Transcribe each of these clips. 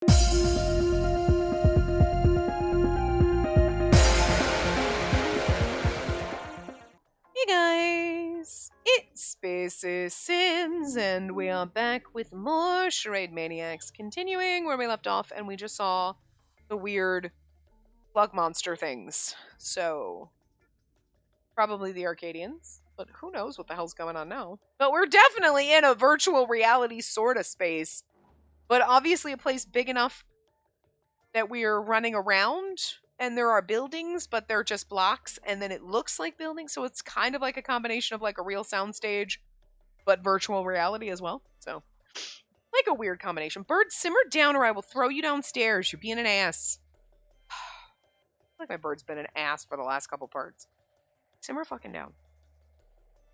Hey guys, it's Spaces Sims, and we are back with more Charade Maniacs, continuing where we left off, and we just saw the weird slug monster things. So, probably the Arcadians, but who knows what the hell's going on now. But we're definitely in a virtual reality sort of space, but obviously a place big enough that we're running around, and there are buildings, but they're just blocks, and then it looks like buildings, so it's kind of like a combination of like a real soundstage, but virtual reality as well. So, like a weird combination. Bird, simmer down or I will throw you downstairs. You're being an ass. I feel like my bird's been an ass for the last couple parts. Simmer fucking down.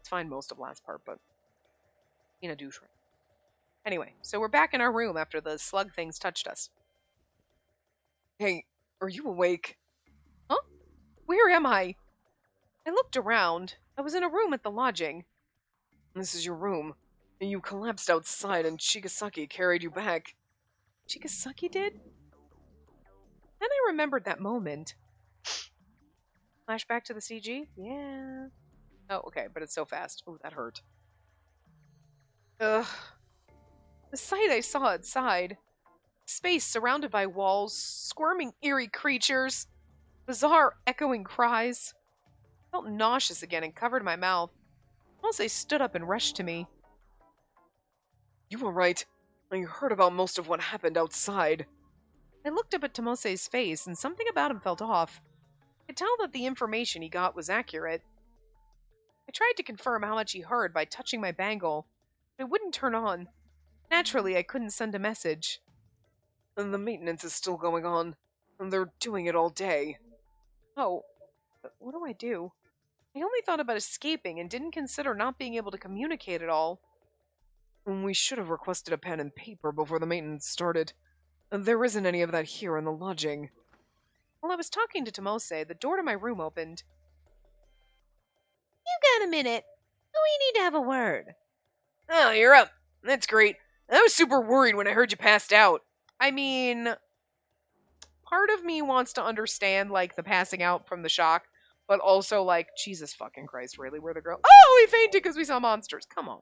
It's fine most of last part, but being a douche. Anyway, so we're back in our room after the slug things touched us. Hey, are you awake? Huh? Where am I? I looked around. I was in a room at the lodging. This is your room. You collapsed outside and Chigasaki carried you back. Chigasaki did? Then I remembered that moment. Flashback to the CG? Yeah. Oh, okay, but it's so fast. Oh, that hurt. Ugh. The sight I saw outside. Space surrounded by walls, squirming eerie creatures, bizarre echoing cries. I felt nauseous again and covered my mouth. Mose stood up and rushed to me. You were right. I heard about most of what happened outside. I looked up at Tomose's face, and something about him felt off. I could tell that the information he got was accurate. I tried to confirm how much he heard by touching my bangle, but it wouldn't turn on. Naturally, I couldn't send a message. And the maintenance is still going on, and they're doing it all day. Oh, but what do I do? I only thought about escaping and didn't consider not being able to communicate at all. We should have requested a pen and paper before the maintenance started. There isn't any of that here in the lodging. While I was talking to Tomose, the door to my room opened. You got a minute? We need to have a word. Oh, you're up. That's great. I was super worried when I heard you passed out. I mean, part of me wants to understand, like, the passing out from the shock, but also, like, Jesus fucking Christ, really? Where the girl? Oh, we fainted because we saw monsters. Come on.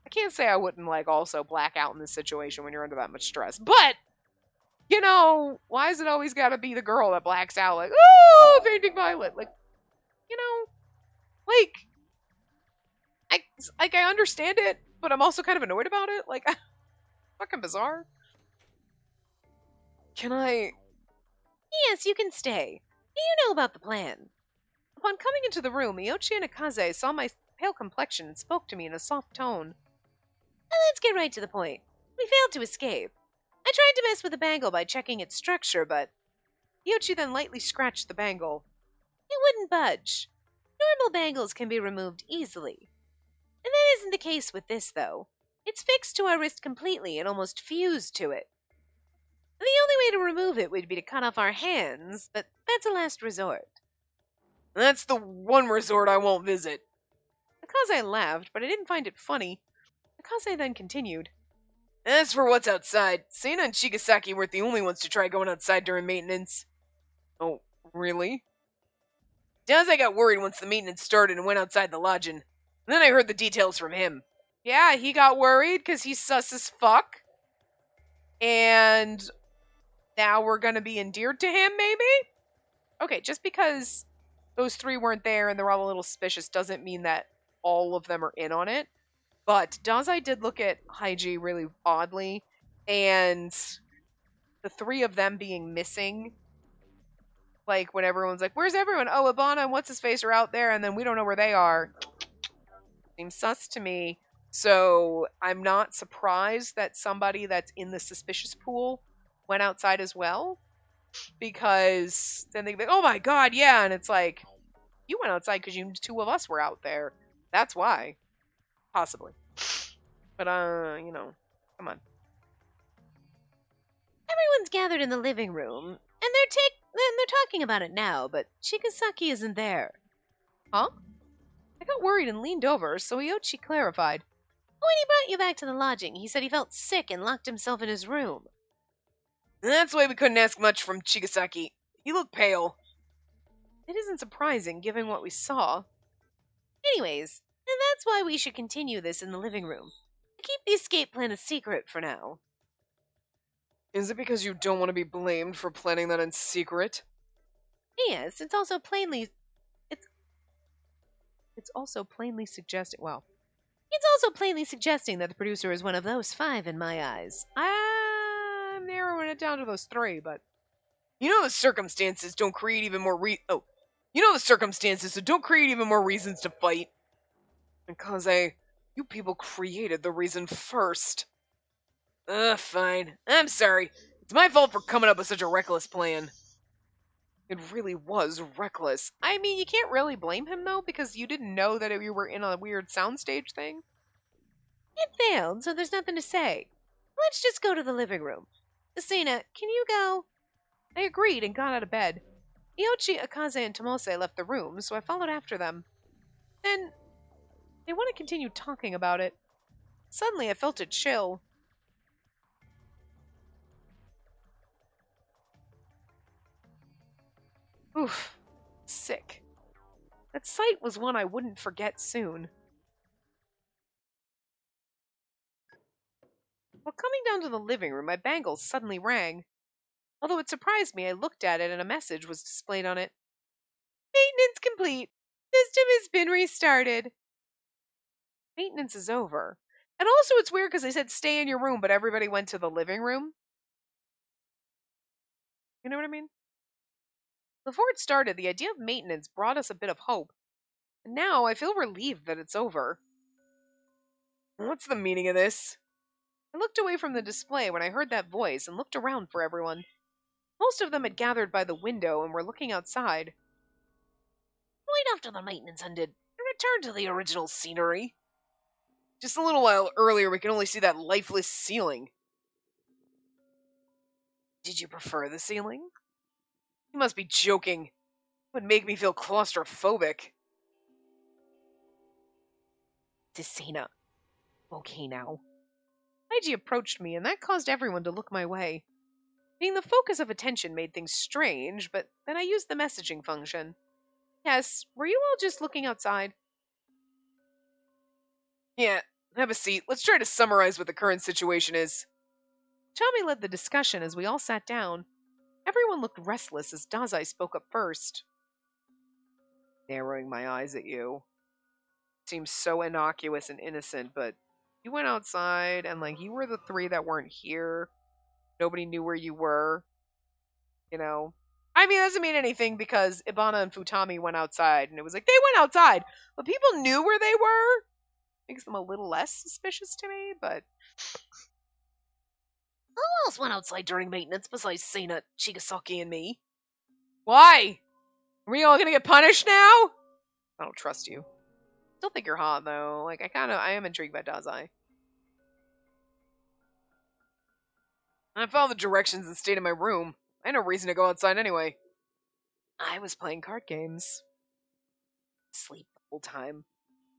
I can't say I wouldn't, like, also black out in this situation when you're under that much stress. But, you know, why is it always gotta be the girl that blacks out? Like, oh, fainting Violet. Like, you know, like, I understand it, but I'm also kind of annoyed about it. Like, fucking bizarre. Can I... Yes, you can stay. Do you know about the plan? Upon coming into the room, Miyochi and Akaze saw my pale complexion and spoke to me in a soft tone. Let's get right to the point. We failed to escape. I tried to mess with the bangle by checking its structure, but... Miyochi then lightly scratched the bangle. It wouldn't budge. Normal bangles can be removed easily. And that isn't the case with this, though. It's fixed to our wrist completely and almost fused to it. The only way to remove it would be to cut off our hands, but that's a last resort. That's the one resort I won't visit. Akaze laughed, but I didn't find it funny. Akaze then continued. As for what's outside, Seina and Chigasaki weren't the only ones to try going outside during maintenance. Oh, really? Daze got worried once the maintenance started and went outside the lodging. And then I heard the details from him. Yeah, he got worried because he's sus as fuck. And now we're gonna be endeared to him, maybe? Okay, just because those three weren't there and they're all a little suspicious doesn't mean that all of them are in on it. But Dazai did look at Haiji really oddly, and the three of them being missing, like when everyone's like, where's everyone? Oh, Ibana and What's-His-Face are out there, and then we don't know where they are. Seems sus to me. So I'm not surprised that somebody that's in the suspicious pool went outside as well, because then they'd be like, oh my god, yeah, and it's like, you went outside because you two of us were out there. That's why. Possibly. But, you know, come on. Everyone's gathered in the living room, and they're talking about it now, but Chigasaki isn't there. Huh? I got worried and leaned over, so Iochi clarified. When he brought you back to the lodging, he said he felt sick and locked himself in his room. That's why we couldn't ask much from Chigasaki. He looked pale. It isn't surprising, given what we saw. Anyways, and that's why we should continue this in the living room. Keep the escape plan a secret for now. Is it because you don't want to be blamed for planning that in secret? Yes, it's also plainly suggesting it's also plainly suggesting that the producer is one of those 5 in my eyes. I'm narrowing it down to those 3, but you know the circumstances don't create even more so don't create even more reasons to fight. Because you people created the reason first. Fine. I'm sorry. It's my fault for coming up with such a reckless plan. It really was reckless. I mean, you can't really blame him, though, because you didn't know that you were in a weird soundstage thing. It failed, so there's nothing to say. Let's just go to the living room. Asina, can you go? I agreed and got out of bed. Iochi, Akaze, and Tomose left the room, so I followed after them. Then, they want to continue talking about it. Suddenly, I felt a chill. Oof. Sick. That sight was one I wouldn't forget soon. While coming down to the living room, my bangles suddenly rang. Although it surprised me, I looked at it and a message was displayed on it. Maintenance complete. System has been restarted. Maintenance is over. And also it's weird because they said stay in your room, but everybody went to the living room. You know what I mean? Before it started, the idea of maintenance brought us a bit of hope. And now I feel relieved that it's over. What's the meaning of this? I looked away from the display when I heard that voice and looked around for everyone. Most of them had gathered by the window and were looking outside. Wait after the maintenance ended and return to the original scenery. Just a little while earlier, we could only see that lifeless ceiling. Did you prefer the ceiling? You must be joking. It would make me feel claustrophobic. Desina. Okay now. Aiji approached me, and that caused everyone to look my way. Being the focus of attention made things strange, but then I used the messaging function. Yes, were you all just looking outside? Yeah, have a seat. Let's try to summarize what the current situation is. Chami led the discussion as we all sat down. Everyone looked restless as Dazai spoke up first. Narrowing my eyes at you. Seems so innocuous and innocent, but you went outside and you were the 3 that weren't here. Nobody knew where you were. You know? I mean, that doesn't mean anything because Ibana and Futami went outside and it was like, they went outside, but people knew where they were. Makes them a little less suspicious to me, but who else went outside during maintenance besides Seina, Chigasaki, and me? Why? Are we all gonna get punished now? I don't trust you. Still think you're hot, though. I am intrigued by Dazai. I followed the directions and stayed in my room. I had no reason to go outside anyway. I was playing card games. Sleep the whole time.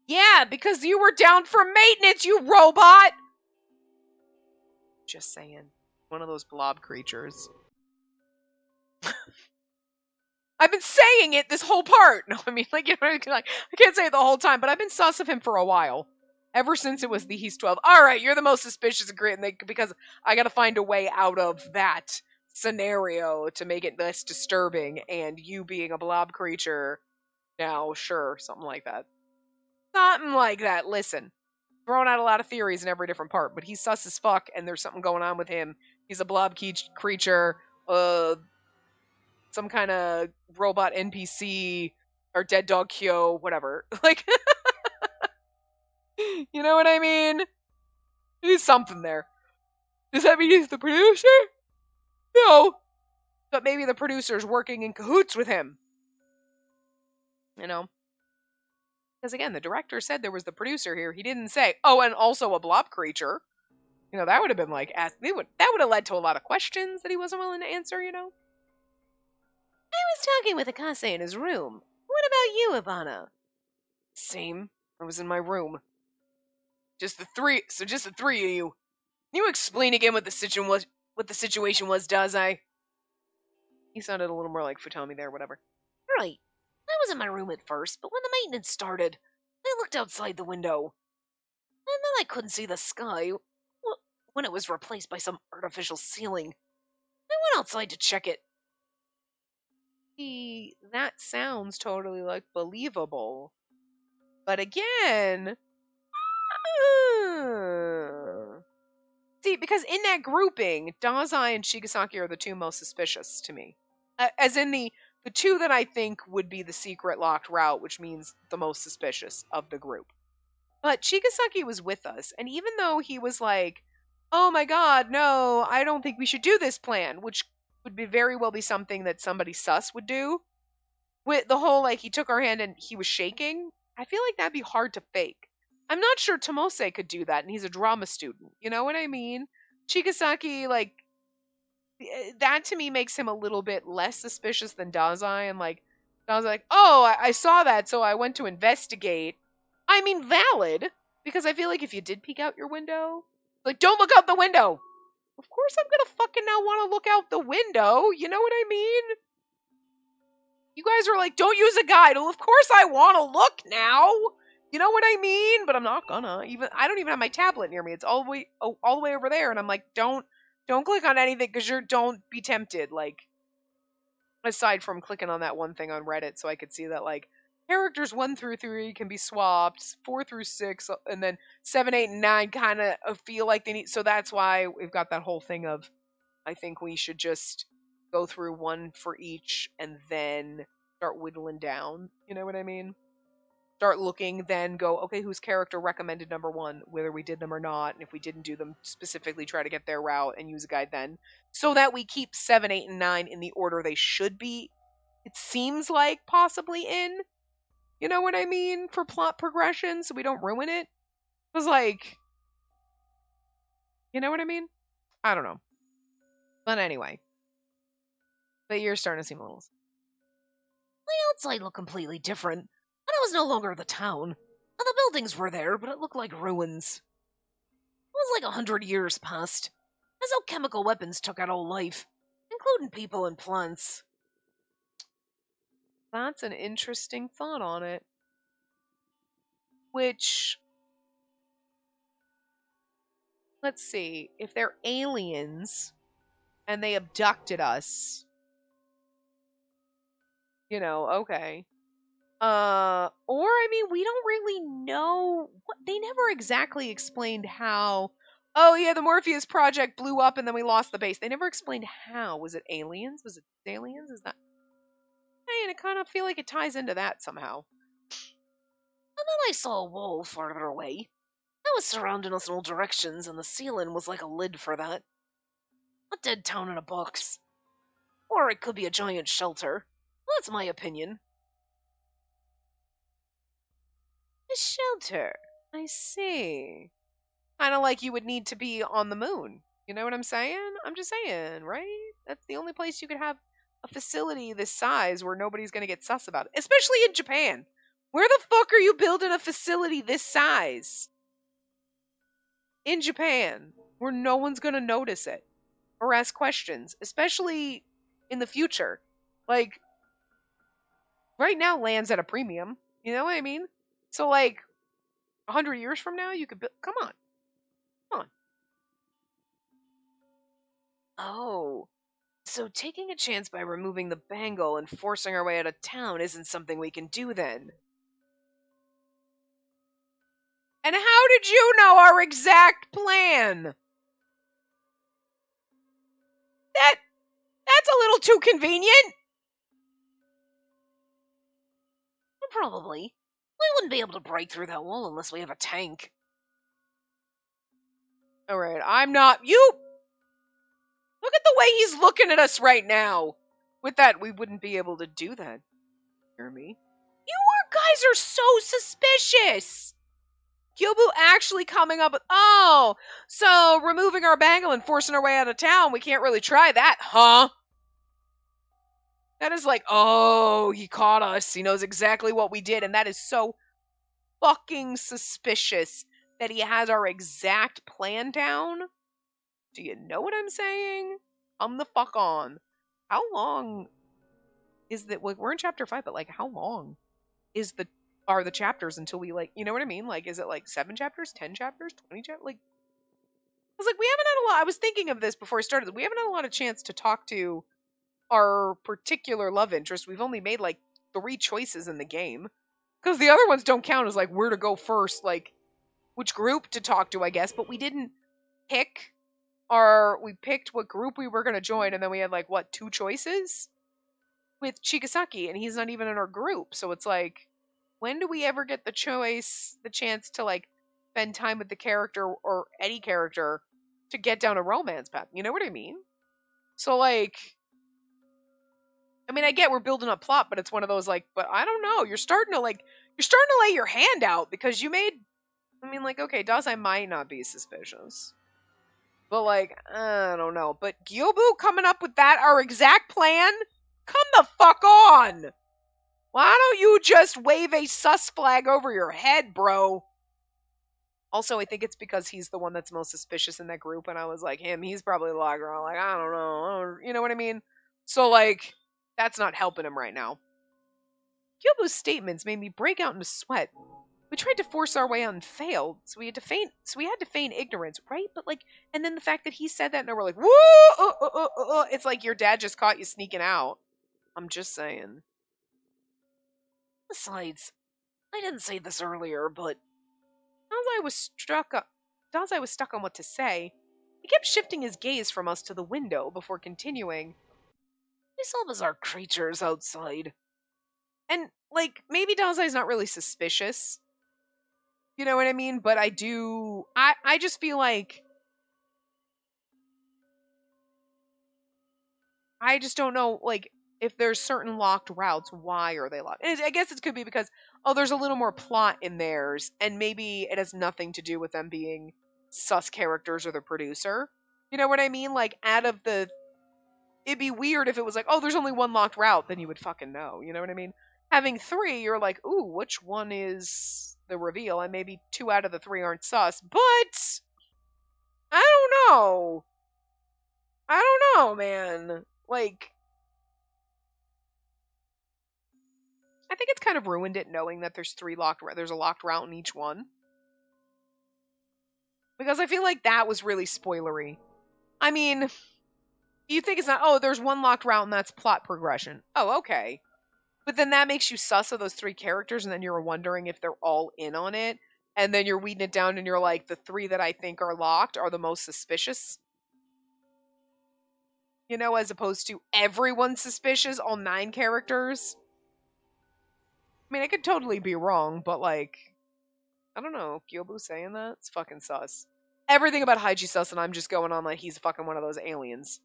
Yeah, because you were down for maintenance, you robot! Just saying. One of those blob creatures. I've been saying it this whole part! No, I mean, I can't say it the whole time, but I've been sus of him for a while. Ever since it was the He's 12. Alright, you're the most suspicious and great, because I gotta find a way out of that scenario to make it less disturbing, and you being a blob creature. Now, sure, something like that. Something like that. Listen, throwing out a lot of theories in every different part, but he's sus as fuck, and there's something going on with him. He's a blob creature, some kind of robot NPC, or dead dog Kyo, whatever. You know what I mean? He's something there. Does that mean he's the producer? No. But maybe the producer's working in cahoots with him. You know? Because again, the director said there was the producer here. He didn't say, oh, and also a blob creature. You know, that would have been that would have led to a lot of questions that he wasn't willing to answer, you know? I was talking with Akase in his room. What about you, Ibana? Same. I was in my room. Just the 3 of you. Can you explain again what the situation was? what the situation was, Dazai. He sounded a little more like Futami there, whatever. Right. I was in my room at first, but when the maintenance started, I looked outside the window. And then I couldn't see the sky when it was replaced by some artificial ceiling. I went outside to check it. See, that sounds totally like believable. But again, see, because in that grouping, Dazai and Shigesaki are the two most suspicious to me. As in the two that I think would be the secret locked route, which means the most suspicious of the group. But Shigesaki was with us, and even though he was like, oh my god, no, I don't think we should do this plan, which would be very well be something that somebody sus would do. With the whole, like, he took our hand and he was shaking, I feel like that'd be hard to fake. I'm not sure Tomose could do that, and he's a drama student. You know what I mean? Shigesaki, like, that to me makes him a little bit less suspicious than Dazai, and like, Dazai like, oh, I saw that, so I went to investigate. I mean, valid, because I feel like if you did peek out your window, like, don't look out the window. Of course I'm gonna fucking now want to look out the window, you know what I mean? You guys are like, don't use a guide. Well, of course I want to look now. You know what I mean? But I'm not gonna. I don't even have my tablet near me. It's all the way over there, and I'm like, don't click on anything because don't be tempted. Like, aside from clicking on that one thing on Reddit, so I could see that like characters 1 through 3 can be swapped, 4 through 6, and then 7, 8, and 9 kind of feel like they need. So that's why we've got that whole thing of, I think we should just go through one for each and then start whittling down. You know what I mean? Start looking, then go, okay, whose character recommended number 1, whether we did them or not, and if we didn't do them, specifically try to get their route and use a guide then, so that we keep 7, 8, and 9 in the order they should be, it seems like, possibly in. You know what I mean? For plot progression, so we don't ruin it. It was like, you know what I mean? I don't know. But anyway. But you're starting to seem a little... The outside looked completely different, and it was no longer the town. The buildings were there, but it looked like ruins. It was like 100 years past, as though chemical weapons took out all life, including people and plants. That's an interesting thought on it. Which, let's see, if they're aliens and they abducted us, you know, okay. Or I mean, we don't really know. They never exactly explained how. Oh yeah, the Morpheus project blew up and then we lost the base. They never explained how. Was it aliens? Was it aliens? Is that? I kind of feel like it ties into that somehow. And then I saw a wall farther away. That was surrounding us in all directions, and the ceiling was like a lid for that. A dead town in a box. Or it could be a giant shelter. That's my opinion. A shelter. I see. Kind of like you would need to be on the moon. You know what I'm saying? I'm just saying, right? That's the only place you could have a facility this size where nobody's going to get sus about it. Especially in Japan. Where the fuck are you building a facility this size? In Japan, where no one's going to notice it or ask questions, especially in the future. Like, right now, land's at a premium. You know what I mean? So, like, 100 years from now, you could build. Come on. Come on. Oh. So, taking a chance by removing the bangle and forcing our way out of town isn't something we can do then. And how did you know our exact plan? That's a little too convenient. Probably. We wouldn't be able to break through that wall unless we have a tank. Alright, I'm not... You... Look at the way he's looking at us right now. With that, we wouldn't be able to do that. Hear me? You guys are so suspicious. Kyobu actually coming up with... Oh, so removing our bangle and forcing our way out of town, we can't really try that, huh? That is like, oh, he caught us. He knows exactly what we did. And that is so fucking suspicious that he has our exact plan down. Do you know what I'm saying? Come the fuck on. How long is that? Like, we're in chapter 5, but like, how long is are the chapters until we, like, you know what I mean? Like, is it like 7 chapters, 10 chapters, 20 chapters? Like, I was like, we haven't had a lot. I was thinking of this before I started. We haven't had a lot of chance to talk to our particular love interest. We've only made like 3 choices in the game because the other ones don't count as like where to go first, like which group to talk to, I guess. But we didn't pick we picked what group we were going to join, and then we had like what 2 choices with Chigasaki, and he's not even in our group. So it's like, when do we ever get the chance to like spend time with the character or any character to get down a romance path? You know what I mean? So like, I mean, I get we're building up plot, but it's one of those like, but I don't know. You're starting to lay your hand out because you made. I mean, like, okay, Dazai might not be suspicious, but like, I don't know. But Gyobu coming up with our exact plan? Come the fuck on! Why don't you just wave a sus flag over your head, bro? Also, I think it's because he's the one that's most suspicious in that group, and I was like, he's probably logged around. Like, I don't know. You know what I mean? So, like, that's not helping him right now. Gyobu's statements made me break out into sweat. We tried to force our way out and failed, so we had to feign ignorance, right? But like, and then the fact that he said that, and we're like, woo! It's like your dad just caught you sneaking out. I'm just saying. Besides, I didn't say this earlier, but Dazai was stuck on what to say. He kept shifting his gaze from us to the window before continuing. we saw bizarre creatures outside. And, like, maybe Dazai's not really suspicious. You know what I mean? But I just feel like I just don't know, like, if there's certain locked routes, why are they locked? And I guess it could be because, there's a little more plot in theirs, and maybe it has nothing to do with them being sus characters or the producer. You know what I mean? Like, it'd be weird if it was like, there's only one locked route, then you would fucking know. You know what I mean? Having 3, you're like, ooh, which one is the reveal? And maybe 2 out of the 3 aren't sus, but I don't know. I don't know, man. Like, I think it's kind of ruined it knowing that there's a locked route in each one. Because I feel like that was really spoilery. I mean, you think it's not, there's one locked route and that's plot progression. Oh, okay. But then that makes you sus of those 3 characters, and then you're wondering if they're all in on it. And then you're weeding it down and you're like, the 3 that I think are locked are the most suspicious. You know, as opposed to everyone's suspicious, all 9 characters. I mean, I could totally be wrong, but like, I don't know. Gyobu saying that? It's fucking sus. Everything about Haiji sus, and I'm just going on like he's fucking one of those aliens.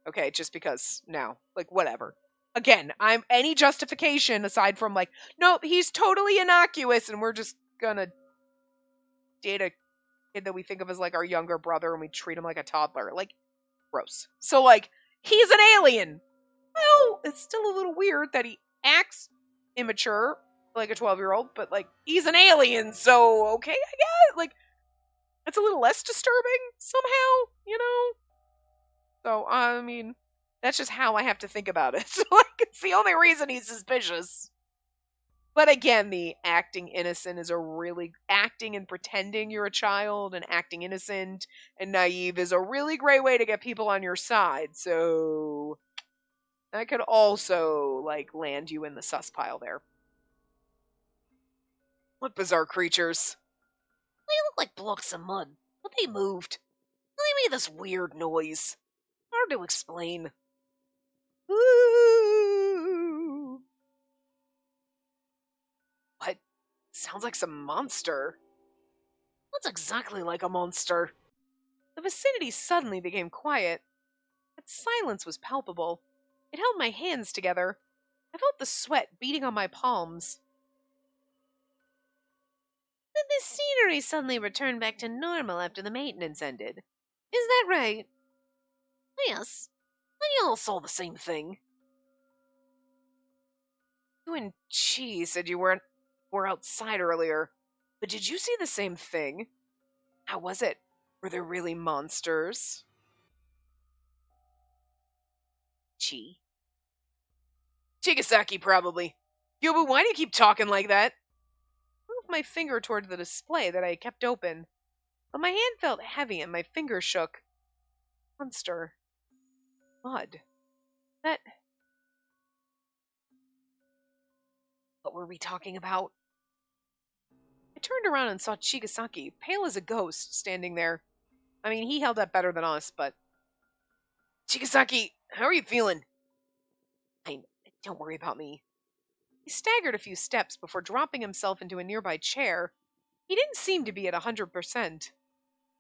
Okay, just because now. Like, whatever. Again, I'm any justification aside from like, nope, he's totally innocuous, and we're just gonna date a kid that we think of as like our younger brother, and we treat him like a toddler. Like, gross. So like, he's an alien. Well, it's still a little weird that he acts immature, like a 12-year-old, but like, he's an alien, so okay, I guess. Like, it's a little less disturbing somehow, you know? So, I mean, that's just how I have to think about it. Like, it's the only reason he's suspicious. But again, the acting innocent is acting and pretending you're a child and acting innocent and naive is a really great way to get people on your side. So, that could also, like, land you in the sus pile there. What bizarre creatures. They look like blocks of mud, but they moved. They made this weird noise. Hard to explain. Ooh. What? Sounds like some monster. That's exactly like a monster. The vicinity suddenly became quiet. That silence was palpable. It held my hands together. I felt the sweat beating on my palms. Then the scenery suddenly returned back to normal after the maintenance ended. Is that right? Yes. We all saw the same thing. You and Chi said you were outside earlier, but did you see the same thing? How was it? Were there really monsters? Chi? Chigasaki, probably. Yo, but why do you keep talking like that? I moved my finger toward the display that I kept open, but my hand felt heavy and my finger shook. Monster. Mud. That. What were we talking about? I turned around and saw Chigasaki, pale as a ghost, standing there. I mean, he held up better than us, but. Chigasaki, how are you feeling? Fine. Don't worry about me. He staggered a few steps before dropping himself into a nearby chair. He didn't seem to be at 100%.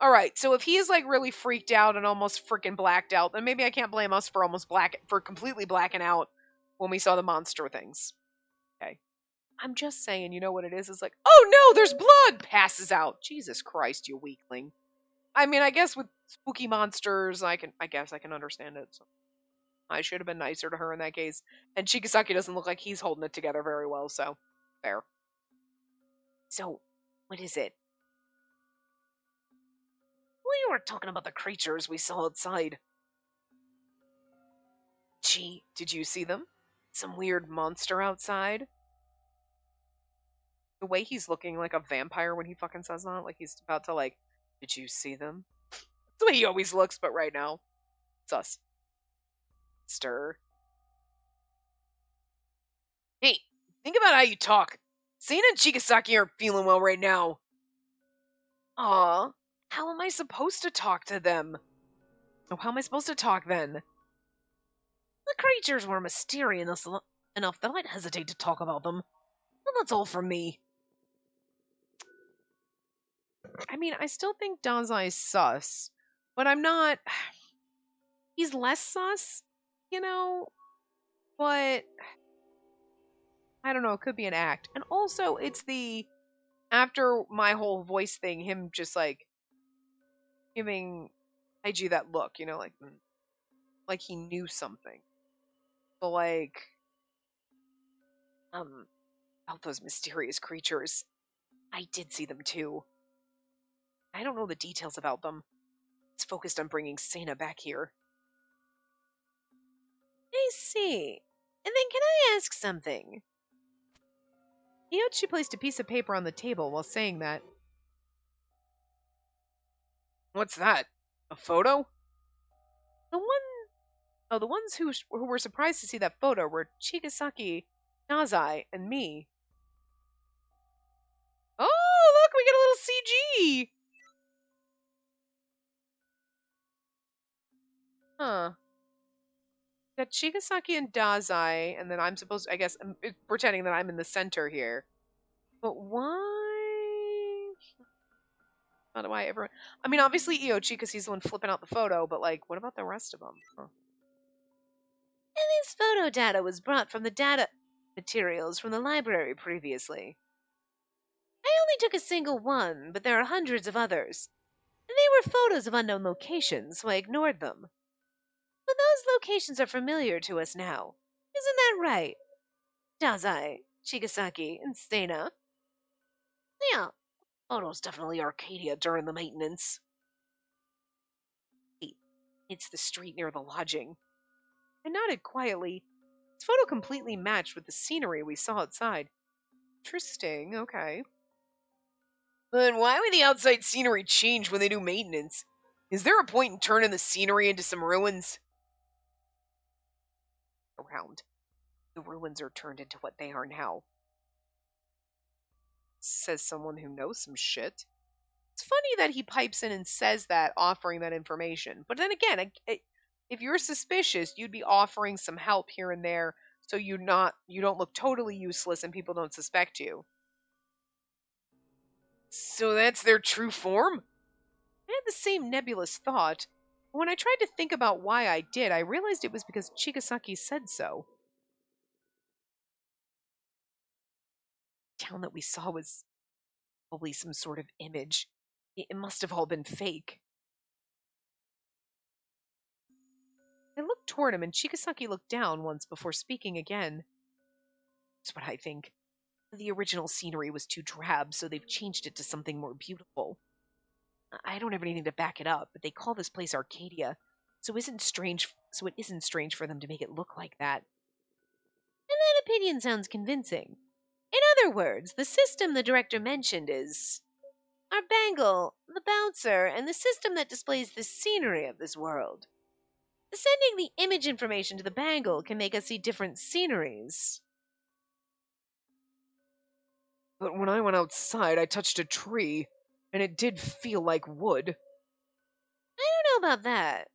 Alright, so if he is like really freaked out and almost freaking blacked out, then maybe I can't blame us for completely blacking out when we saw the monster things. Okay. I'm just saying, you know what it is? It's like, oh no, there's blood! Passes out. Jesus Christ, you weakling. I mean, I guess with spooky monsters, I guess I can understand it. So I should have been nicer to her in that case. And Chigasaki doesn't look like he's holding it together very well, so fair. So, what is it? We were talking about the creatures we saw outside. Gee, did you see them? Some weird monster outside? The way he's looking like a vampire when he fucking says that, like he's about to like, did you see them? That's the way he always looks, but right now, it's us. Stir. Hey, think about how you talk. Sana and Chigasaki aren't feeling well right now. Aw, how am I supposed to talk to them? Oh, how am I supposed to talk then? The creatures were mysterious enough that I'd hesitate to talk about them. But that's all from me. I mean, I still think Dazai's sus, but I'm not. He's less sus, you know? But I don't know, it could be an act. And also, it's the. After my whole voice thing, him just like giving Taiji that look, you know, like he knew something. So, like, about those mysterious creatures. I did see them too. I don't know the details about them. It's focused on bringing Sana back here. I see. And then can I ask something? Iochi placed a piece of paper on the table while saying that. What's that? A photo? The ones who were surprised to see that photo were Chigasaki, Nazai, and me. Oh, look, we get a little CG! Huh. Got Chigasaki and Dazai, and then I'm supposed to, I guess, I'm pretending that I'm in the center here. But why? Not why everyone. I mean, obviously Iochi, because he's the one flipping out the photo, but, like, what about the rest of them? Huh. And this photo data was brought from the data materials from the library previously. I only took a single one, but there are hundreds of others. And they were photos of unknown locations, so I ignored them. But those locations are familiar to us now. Isn't that right? Dazai, Chigasaki, and Sana. Yeah, photos definitely Arcadia during the maintenance. It's the street near the lodging. I nodded quietly. This photo completely matched with the scenery we saw outside. Interesting, okay. But why would the outside scenery change when they do maintenance? Is there a point in turning the scenery into some ruins? Around. The ruins are turned into what they are now. Says someone who knows some shit. It's funny that he pipes in and says that, offering that information. But then again, if you're suspicious, you'd be offering some help here and there so you don't look totally useless and people don't suspect you. So that's their true form? I had the same nebulous thought. But when I tried to think about why I did, I realized it was because Chigasaki said so. The town that we saw was probably some sort of image. It must have all been fake. I looked toward him, and Chigasaki looked down once before speaking again. That's what I think. The original scenery was too drab, so they've changed it to something more beautiful. I don't have anything to back it up, but they call this place Arcadia, So it isn't strange for them to make it look like that. And that opinion sounds convincing. In other words, the system the director mentioned is our bangle, the bouncer, and the system that displays the scenery of this world. Sending the image information to the bangle can make us see different sceneries. But when I went outside, I touched a tree, and it did feel like wood. I don't know about that.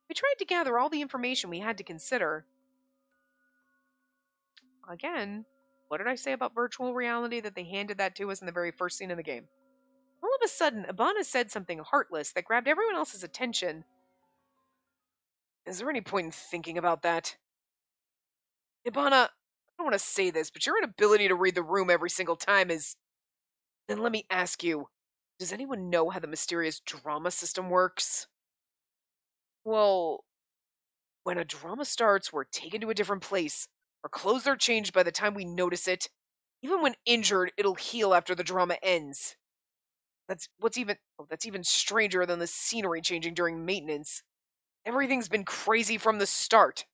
We tried to gather all the information we had to consider. Again, what did I say about virtual reality that they handed that to us in the very first scene of the game? All of a sudden, Ibana said something heartless that grabbed everyone else's attention. Is there any point in thinking about that? Ibana, I don't want to say this, but your inability to read the room every single time is... Then let me ask you, does anyone know how the mysterious drama system works? Well, when a drama starts, we're taken to a different place. Our clothes are changed by the time we notice it. Even when injured, it'll heal after the drama ends. That's even stranger than the scenery changing during maintenance. Everything's been crazy from the start.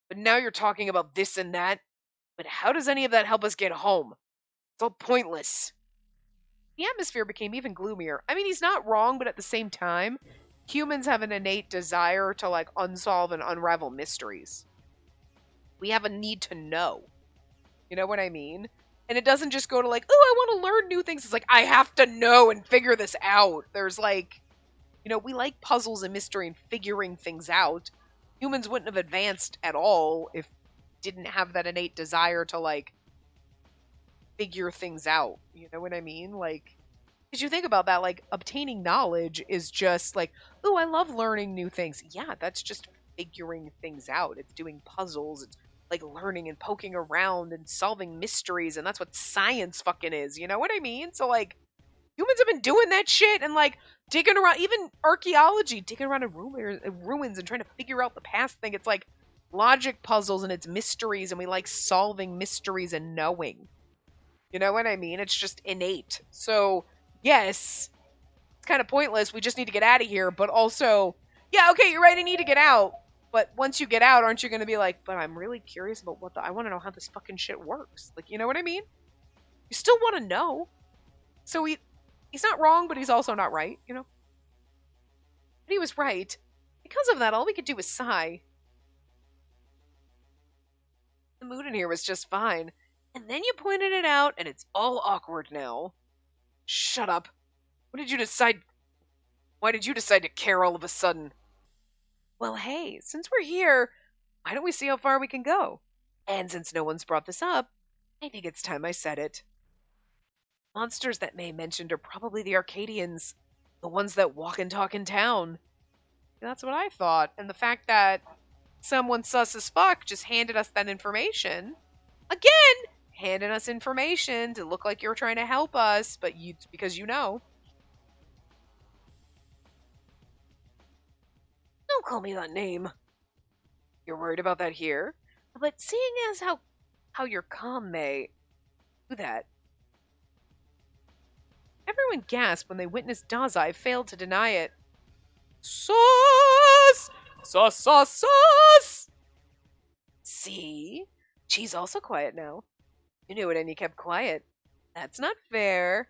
But now you're talking about this and that. But how does any of that help us get home? It's all pointless. The atmosphere became even gloomier. I mean, he's not wrong, but at the same time, humans have an innate desire to, like, unsolve and unravel mysteries. We have a need to know. You know what I mean? And it doesn't just go to, like, oh, I want to learn new things. It's like, I have to know and figure this out. There's, like, we like puzzles and mystery and figuring things out. Humans wouldn't have advanced at all if didn't have that innate desire to, like, figure things out. You know what I mean? Like, because you think about that, like, obtaining knowledge is just like, oh, I love learning new things. Yeah, that's just figuring things out. It's doing puzzles. It's like learning and poking around and solving mysteries, and that's what science fucking is. You know what I mean? So, like, humans have been doing that shit and, like, digging around, even archaeology, digging around in ruins and trying to figure out the past thing. It's like logic puzzles and it's mysteries, and we like solving mysteries and knowing. You know what I mean? It's just innate. So, yes, it's kind of pointless. We just need to get out of here. But also, yeah, okay, you're right. I need to get out. But once you get out, aren't you going to be like, but I'm really curious about I want to know how this fucking shit works. Like, you know what I mean? You still want to know. So he's not wrong, but he's also not right, you know? But he was right. Because of that, all we could do was sigh. The mood in here was just fine. And then you pointed it out, and it's all awkward now. Shut up. Why did you decide to care all of a sudden? Well, hey, since we're here, why don't we see how far we can go? And since no one's brought this up, I think it's time I said it. Monsters that May mentioned are probably the Arcadians, the ones that walk and talk in town. That's what I thought. And the fact that someone sus as fuck just handed us that information, again, handing us information to look like you're trying to help us, but because you know. Don't call me that name. You're worried about that here? But seeing as how you're calm, May, do that. Everyone gasped when they witnessed Dazai failed to deny it. Sus! Sus, sus, sus! See? She's also quiet now. You knew it and you kept quiet. That's not fair.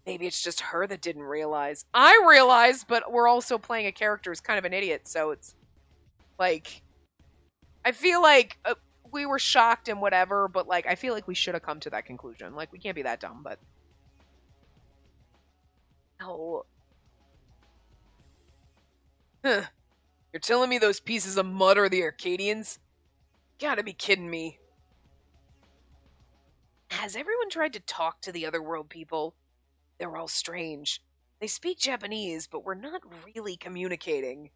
Maybe it's just her that didn't realize. I realized, but we're also playing a character who's kind of an idiot, so it's like, I feel like we were shocked and whatever, but like, I feel like we should have come to that conclusion. Like, we can't be that dumb, but. No. Huh. You're telling me those pieces of mud are the Arcadians? Gotta be kidding me. Has everyone tried to talk to the otherworld people? They're all strange. They speak Japanese, but we're not really communicating.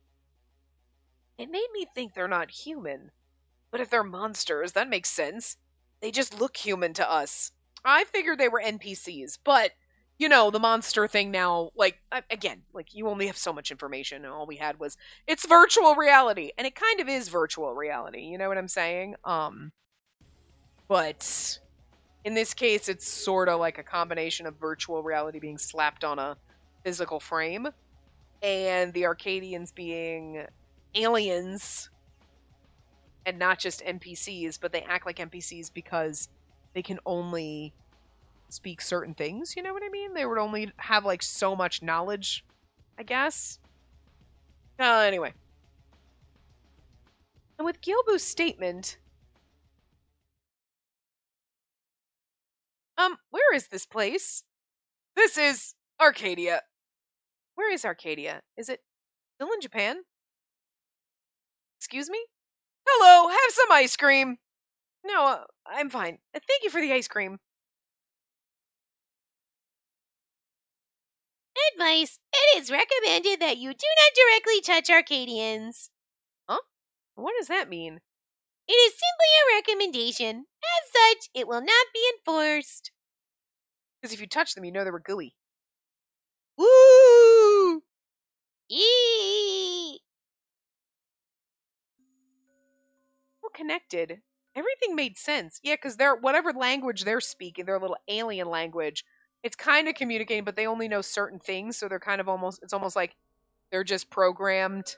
It made me think they're not human. But if they're monsters, that makes sense. They just look human to us. I figured they were NPCs, but, you know, the monster thing now, like, again, like, you only have so much information, and all we had was, it's virtual reality, and it kind of is virtual reality, you know what I'm saying? But in this case, it's sort of like a combination of virtual reality being slapped on a physical frame. and the Arcadians being aliens and not just NPCs, but they act like NPCs because they can only speak certain things, you know what I mean? They would only have like so much knowledge, I guess. Anyway. And with Gilbu's statement, where is this place? This is Arcadia. Where is Arcadia? Is it still in Japan? Excuse me? Hello, have some ice cream. No, I'm fine. Thank you for the ice cream. Advice: it is recommended that you do not directly touch arcadians. Huh? What does that mean? It is simply a recommendation. As such, it will not be enforced. Because if you touch them, you know they were gooey. Woo! Eee! Well, connected. Everything made sense. Yeah, because they're whatever language they're speaking, their little alien language, it's kind of communicating, but they only know certain things, so they're kind of almost it's almost like they're just programmed.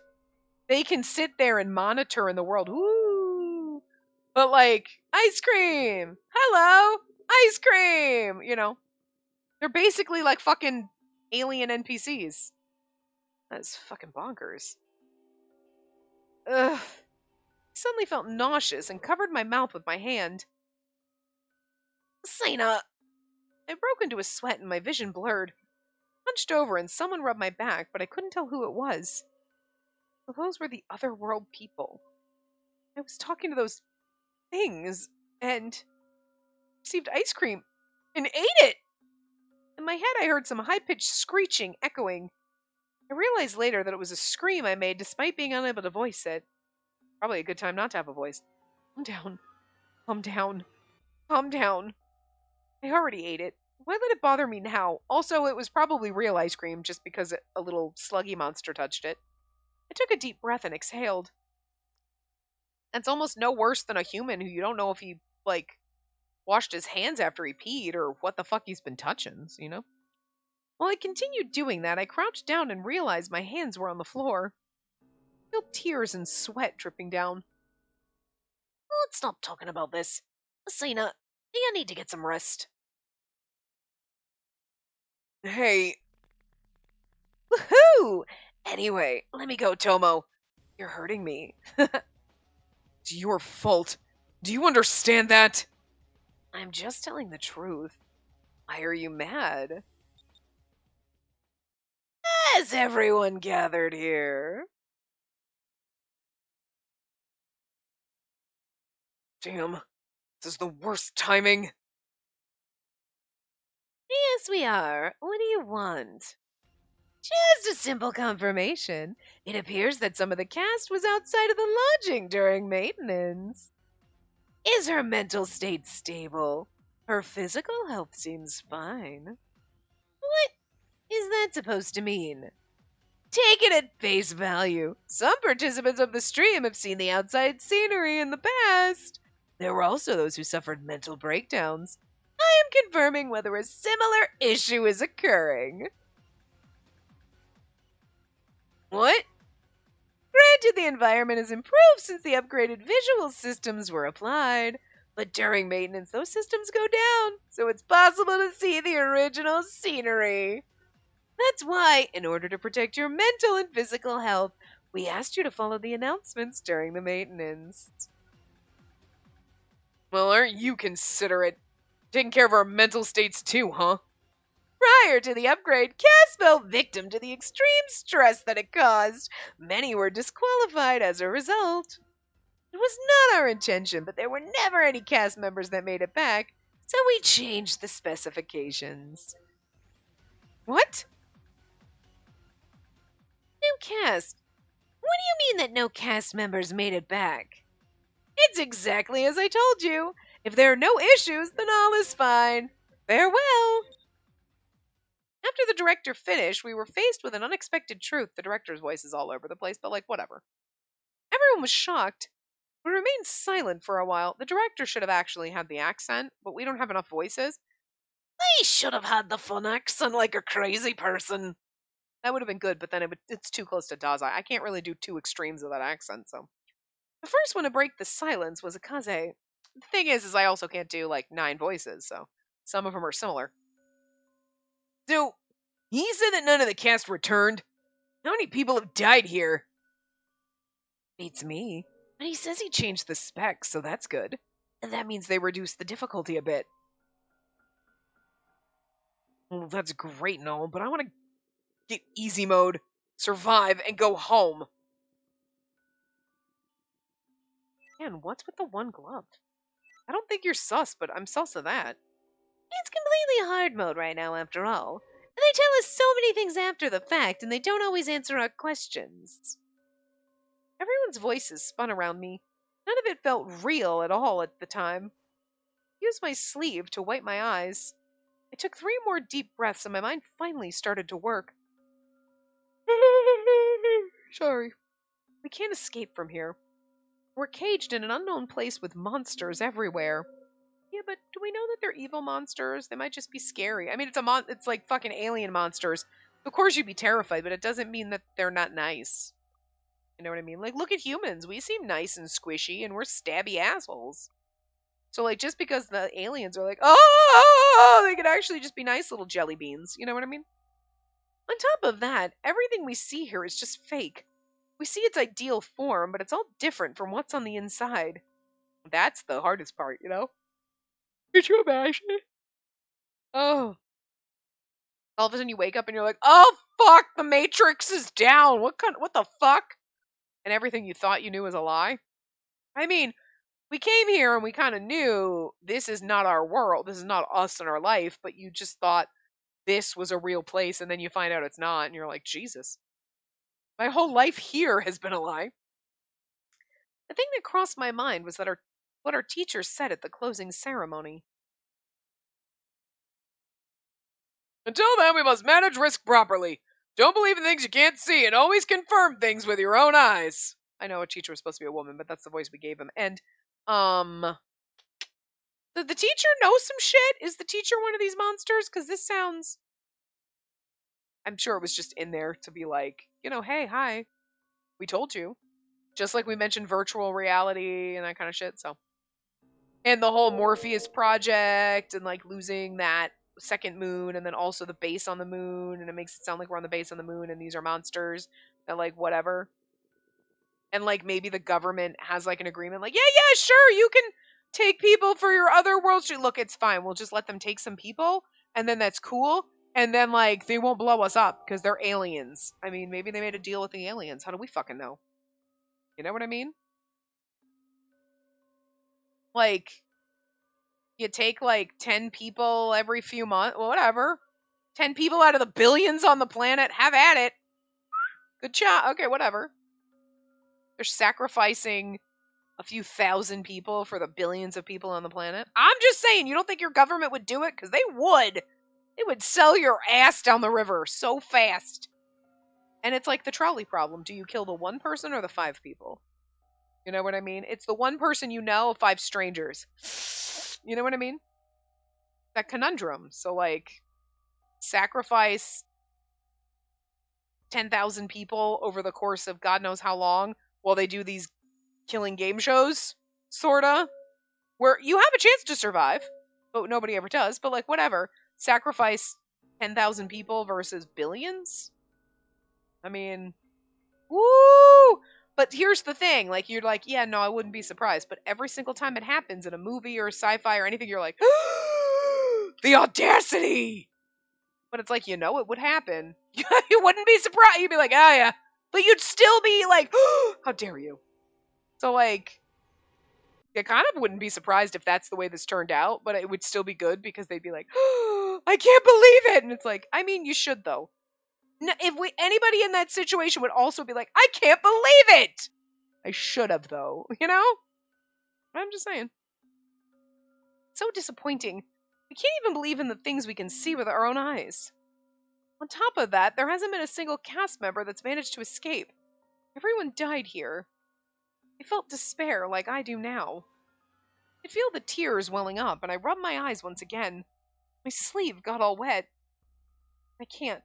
They can sit there and monitor in the world. Woo! But like, ice cream! Hello! Ice cream! You know. They're basically like fucking alien NPCs. That is fucking bonkers. Ugh. I suddenly felt nauseous and covered my mouth with my hand. Sina! I broke into a sweat and my vision blurred. Hunched over and someone rubbed my back, but I couldn't tell who it was. Well, those were the otherworld people. I was talking to those things and received ice cream and ate it! In my head, I heard some high pitched screeching echoing. I realized later that it was a scream I made despite being unable to voice it. Probably a good time not to have a voice. Calm down. Calm down. Calm down. I already ate it. Why let it bother me now? Also, it was probably real ice cream just because a little sluggy monster touched it. I took a deep breath and exhaled. That's almost no worse than a human who you don't know if he, like, washed his hands after he peed or what the fuck he's been touching, you know? While I continued doing that, I crouched down and realized my hands were on the floor. I felt tears and sweat dripping down. Let's stop talking about this. Sina, you need to get some rest. Hey. Woohoo! Anyway, let me go, Tomo. You're hurting me. It's your fault. Do you understand that? I'm just telling the truth. Why are you mad? Has everyone gathered here? Damn, this is the worst timing. Yes, we are. What do you want? Just a simple confirmation. It appears that some of the cast was outside of the lodging during maintenance. Is her mental state stable? Her physical health seems fine. What is that supposed to mean? Take it at face value. Some participants of the stream have seen the outside scenery in the past. There were also those who suffered mental breakdowns. I am confirming whether a similar issue is occurring. What? Granted, the environment has improved since the upgraded visual systems were applied, but during maintenance, those systems go down, so it's possible to see the original scenery. That's why, in order to protect your mental and physical health, we asked you to follow the announcements during the maintenance. Well, aren't you considerate? Taking care of our mental states too, huh? Prior to the upgrade, Cass fell victim to the extreme stress that it caused. Many were disqualified as a result. It was not our intention, but there were never any cast members that made it back, so we changed the specifications. What? New cast? What do you mean that no cast members made it back? It's exactly as I told you. If there are no issues, then all is fine. Farewell. After the director finished, we were faced with an unexpected truth. The director's voice is all over the place, but like, whatever. Everyone was shocked. We remained silent for a while. The director should have actually had the accent, but we don't have enough voices. They should have had the fun accent like a crazy person. That would have been good, but then it's too close to Dazai. I can't really do two extremes of that accent, so. The first one to break the silence was Akaze. The thing is I also can't do like 9 voices, so some of them are similar. So, he said that none of the cast returned. How many people have died here? Beats me. But he says he changed the specs, so that's good. And that means they reduced the difficulty a bit. Well, that's great and all, but I want to get easy mode, survive, and go home. Man, what's with the one glove? I don't think you're sus, but I'm sus of that. It's completely hard mode right now, after all. And they tell us so many things after the fact, and they don't always answer our questions. Everyone's voices spun around me. None of it felt real at all at the time. I used my sleeve to wipe my eyes. I took 3 more deep breaths, and my mind finally started to work. Sorry. We can't escape from here. We're caged in an unknown place with monsters everywhere. Yeah, but do we know that they're evil monsters? They might just be scary. I mean, it's like fucking alien monsters. Of course you'd be terrified, but it doesn't mean that they're not nice. You know what I mean? Like, look at humans. We seem nice and squishy, and we're stabby assholes. So, like, just because the aliens are like, oh, they could actually just be nice little jelly beans. You know what I mean? On top of that, everything we see here is just fake. We see its ideal form, but it's all different from what's on the inside. That's the hardest part, you know? Could you imagine? Oh. All of a sudden you wake up and you're like, oh fuck, the Matrix is down. What the fuck? And everything you thought you knew was a lie. I mean, we came here and we kind of knew this is not our world. This is not us and our life, but you just thought this was a real place, and then you find out it's not, and you're like, Jesus. My whole life here has been a lie. The thing that crossed my mind was that what our teacher said at the closing ceremony. Until then, we must manage risk properly. Don't believe in things you can't see, and always confirm things with your own eyes. I know a teacher was supposed to be a woman, but that's the voice we gave him. And, did the teacher know some shit? Is the teacher one of these monsters? Because this sounds... I'm sure it was just in there to be like, you know, hey, hi, we told you. Just like we mentioned virtual reality and that kind of shit, so. And the whole Morpheus project and, like, losing that second moon and then also the base on the moon, and it makes it sound like we're on the base on the moon and these are monsters that, like, whatever. And, like, maybe the government has, like, an agreement, like, yeah, sure, you can take people for your other worlds. Look, it's fine. We'll just let them take some people, and then that's cool. And then, like, they won't blow us up because they're aliens. I mean, maybe they made a deal with the aliens. How do we fucking know? You know what I mean? Like, you take, like, 10 people every few months. Well, whatever. 10 people out of the billions on the planet. Have at it. Good job. Okay, whatever. They're sacrificing a few thousand people for the billions of people on the planet. I'm just saying, you don't think your government would do it? Because they would. They would sell your ass down the river so fast. And it's like the trolley problem. Do you kill the one person or the 5 people? You know what I mean? It's the one person you know, 5 strangers. You know what I mean? That conundrum. So, like, sacrifice 10,000 people over the course of God knows how long while they do these killing game shows, sorta, where you have a chance to survive, but nobody ever does. But, like, whatever. Sacrifice 10,000 people versus billions? I mean, woo! But here's the thing, like, you're like, yeah, no, I wouldn't be surprised. But every single time it happens in a movie or sci-fi or anything, you're like, the audacity! But it's like, you know, it would happen. You wouldn't be surprised. You'd be like, oh, yeah. But you'd still be like, how dare you? So, like, I kind of wouldn't be surprised if that's the way this turned out, but it would still be good because they'd be like, I can't believe it! And it's like, I mean, you should, though. If anybody in that situation would also be like, I can't believe it! I should have, though. You know? I'm just saying. So disappointing. We can't even believe in the things we can see with our own eyes. On top of that, there hasn't been a single cast member that's managed to escape. Everyone died here. I felt despair like I do now. I could feel the tears welling up, and I rubbed my eyes once again. My sleeve got all wet. I can't.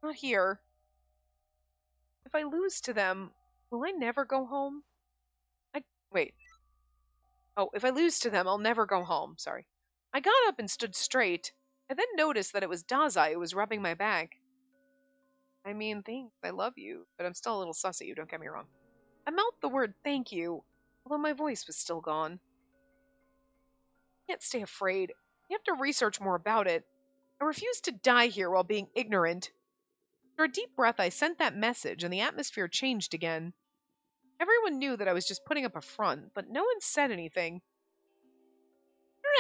Not here. If I lose to them, will I never go home? Wait. Oh, if I lose to them, I'll never go home. Sorry. I got up and stood straight. I then noticed that it was Dazai who was rubbing my back. I mean, thanks, I love you, but I'm still a little sus at you, don't get me wrong. I mouthed the word thank you, although my voice was still gone. I can't stay afraid. You have to research more about it. I refuse to die here while being ignorant. After a deep breath, I sent that message, and the atmosphere changed again. Everyone knew that I was just putting up a front, but no one said anything.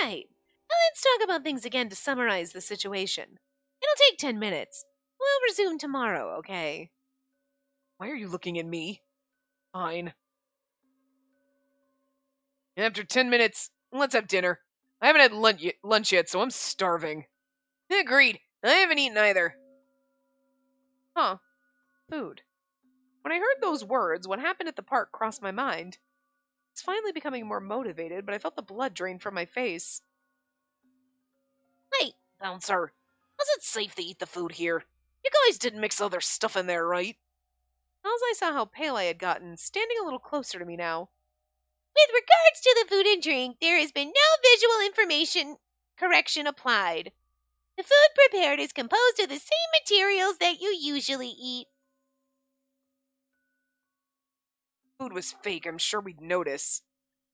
Right. Now let's talk about things again to summarize the situation. It'll take 10 minutes. We'll resume tomorrow, okay? Why are you looking at me? Fine. After 10 minutes, let's have dinner. I haven't had lunch yet, so I'm starving. Agreed. I haven't eaten either. Huh. Food. When I heard those words, what happened at the park crossed my mind. I was finally becoming more motivated, but I felt the blood drain from my face. Hey, bouncer. Was it safe to eat the food here? You guys didn't mix other stuff in there, right? As I saw how pale I had gotten, standing a little closer to me now. With regards to the food and drink, there has been no visual information correction applied. The food prepared is composed of the same materials that you usually eat. Food was fake, I'm sure we'd notice.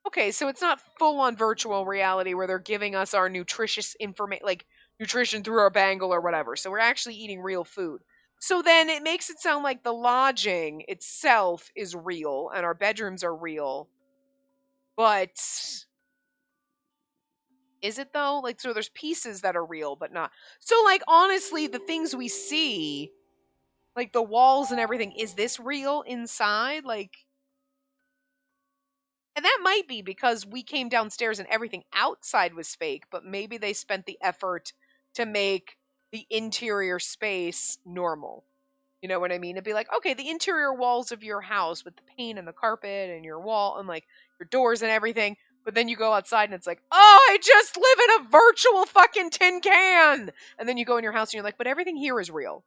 Okay, so it's not full-on virtual reality where they're giving us our nutritious information, like nutrition through our bangle or whatever. So we're actually eating real food. So then it makes it sound like the lodging itself is real and our bedrooms are real. But is it though? Like, so there's pieces that are real, but not. So, like, honestly, the things we see, like the walls and everything, is this real inside? Like, and that might be because we came downstairs and everything outside was fake, but maybe they spent the effort to make the interior space normal. You know what I mean? It'd be like, okay, the interior walls of your house with the paint and the carpet and your wall and like your doors and everything. But then you go outside and it's like, oh, I just live in a virtual fucking tin can. And then you go in your house and you're like, but everything here is real.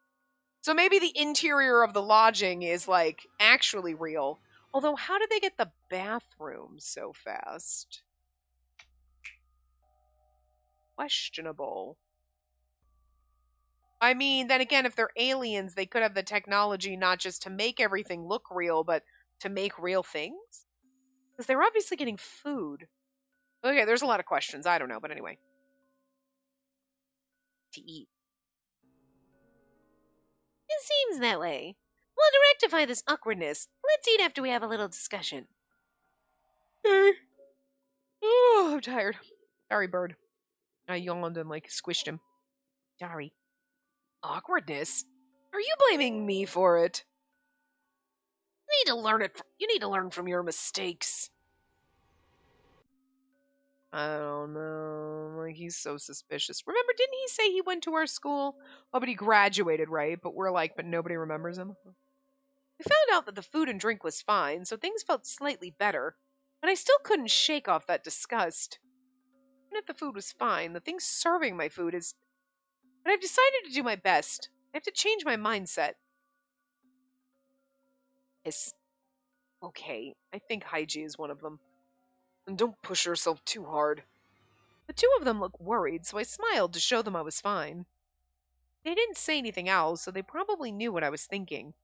So maybe the interior of the lodging is like actually real. Although, how did they get the bathroom so fast? Questionable. I mean, then again, if they're aliens, they could have the technology not just to make everything look real, but to make real things? Because they're obviously getting food. Okay, there's a lot of questions. I don't know, but anyway. To eat. It seems that way. Well, to rectify this awkwardness, let's eat after we have a little discussion. Oh, I'm tired. Sorry, bird. I yawned and, like, squished him. Sorry. Awkwardness? Are you blaming me for it? You need to learn from your mistakes. I don't know. Like, he's so suspicious. Remember, didn't he say he went to our school? Oh, but he graduated, right? But we're like, but nobody remembers him. We found out that the food and drink was fine, so things felt slightly better. But I still couldn't shake off that disgust. Even if the food was fine, the thing serving my food is... But I've decided to do my best. I have to change my mindset. Yes. Okay, I think Haiji is one of them. And don't push yourself too hard. The two of them looked worried, so I smiled to show them I was fine. They didn't say anything else, so they probably knew what I was thinking.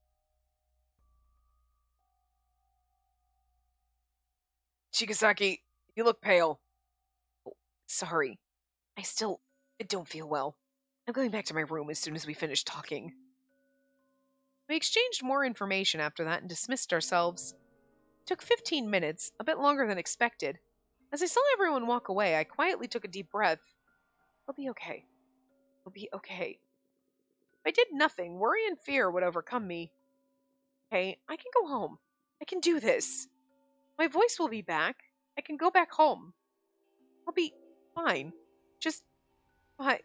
Chigasaki, you look pale. Oh, sorry. I don't feel well. I'm going back to my room as soon as we finish talking. We exchanged more information after that and dismissed ourselves. It took 15 minutes, a bit longer than expected. As I saw everyone walk away, I quietly took a deep breath. I'll be okay. I'll be okay. If I did nothing, worry and fear would overcome me. Okay, I can go home. I can do this. My voice will be back. I can go back home. I'll be fine. Just fine.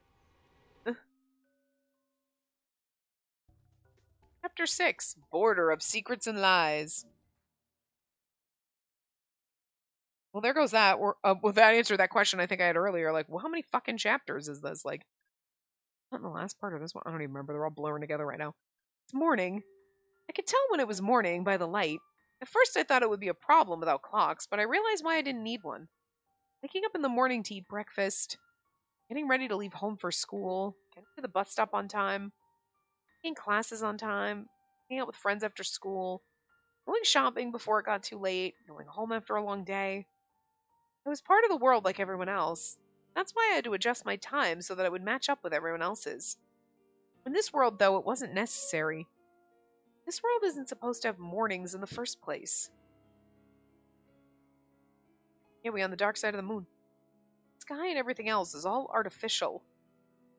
Chapter 6, Border of Secrets and Lies. Well, there goes that. Well, that answered that question I think I had earlier. Like, well, how many fucking chapters is this? Like, not in the last part of this one. I don't even remember. They're all blurring together right now. It's morning. I could tell when it was morning by the light. At first I thought it would be a problem without clocks, but I realized why I didn't need one. Waking up in the morning to eat breakfast, getting ready to leave home for school, getting to the bus stop on time, taking classes on time, hanging out with friends after school, going shopping before it got too late, going home after a long day. I was part of the world like everyone else. That's why I had to adjust my time so that it would match up with everyone else's. In this world, though, it wasn't necessary. This world isn't supposed to have mornings in the first place. Yeah, we on the dark side of the moon. The sky and everything else is all artificial.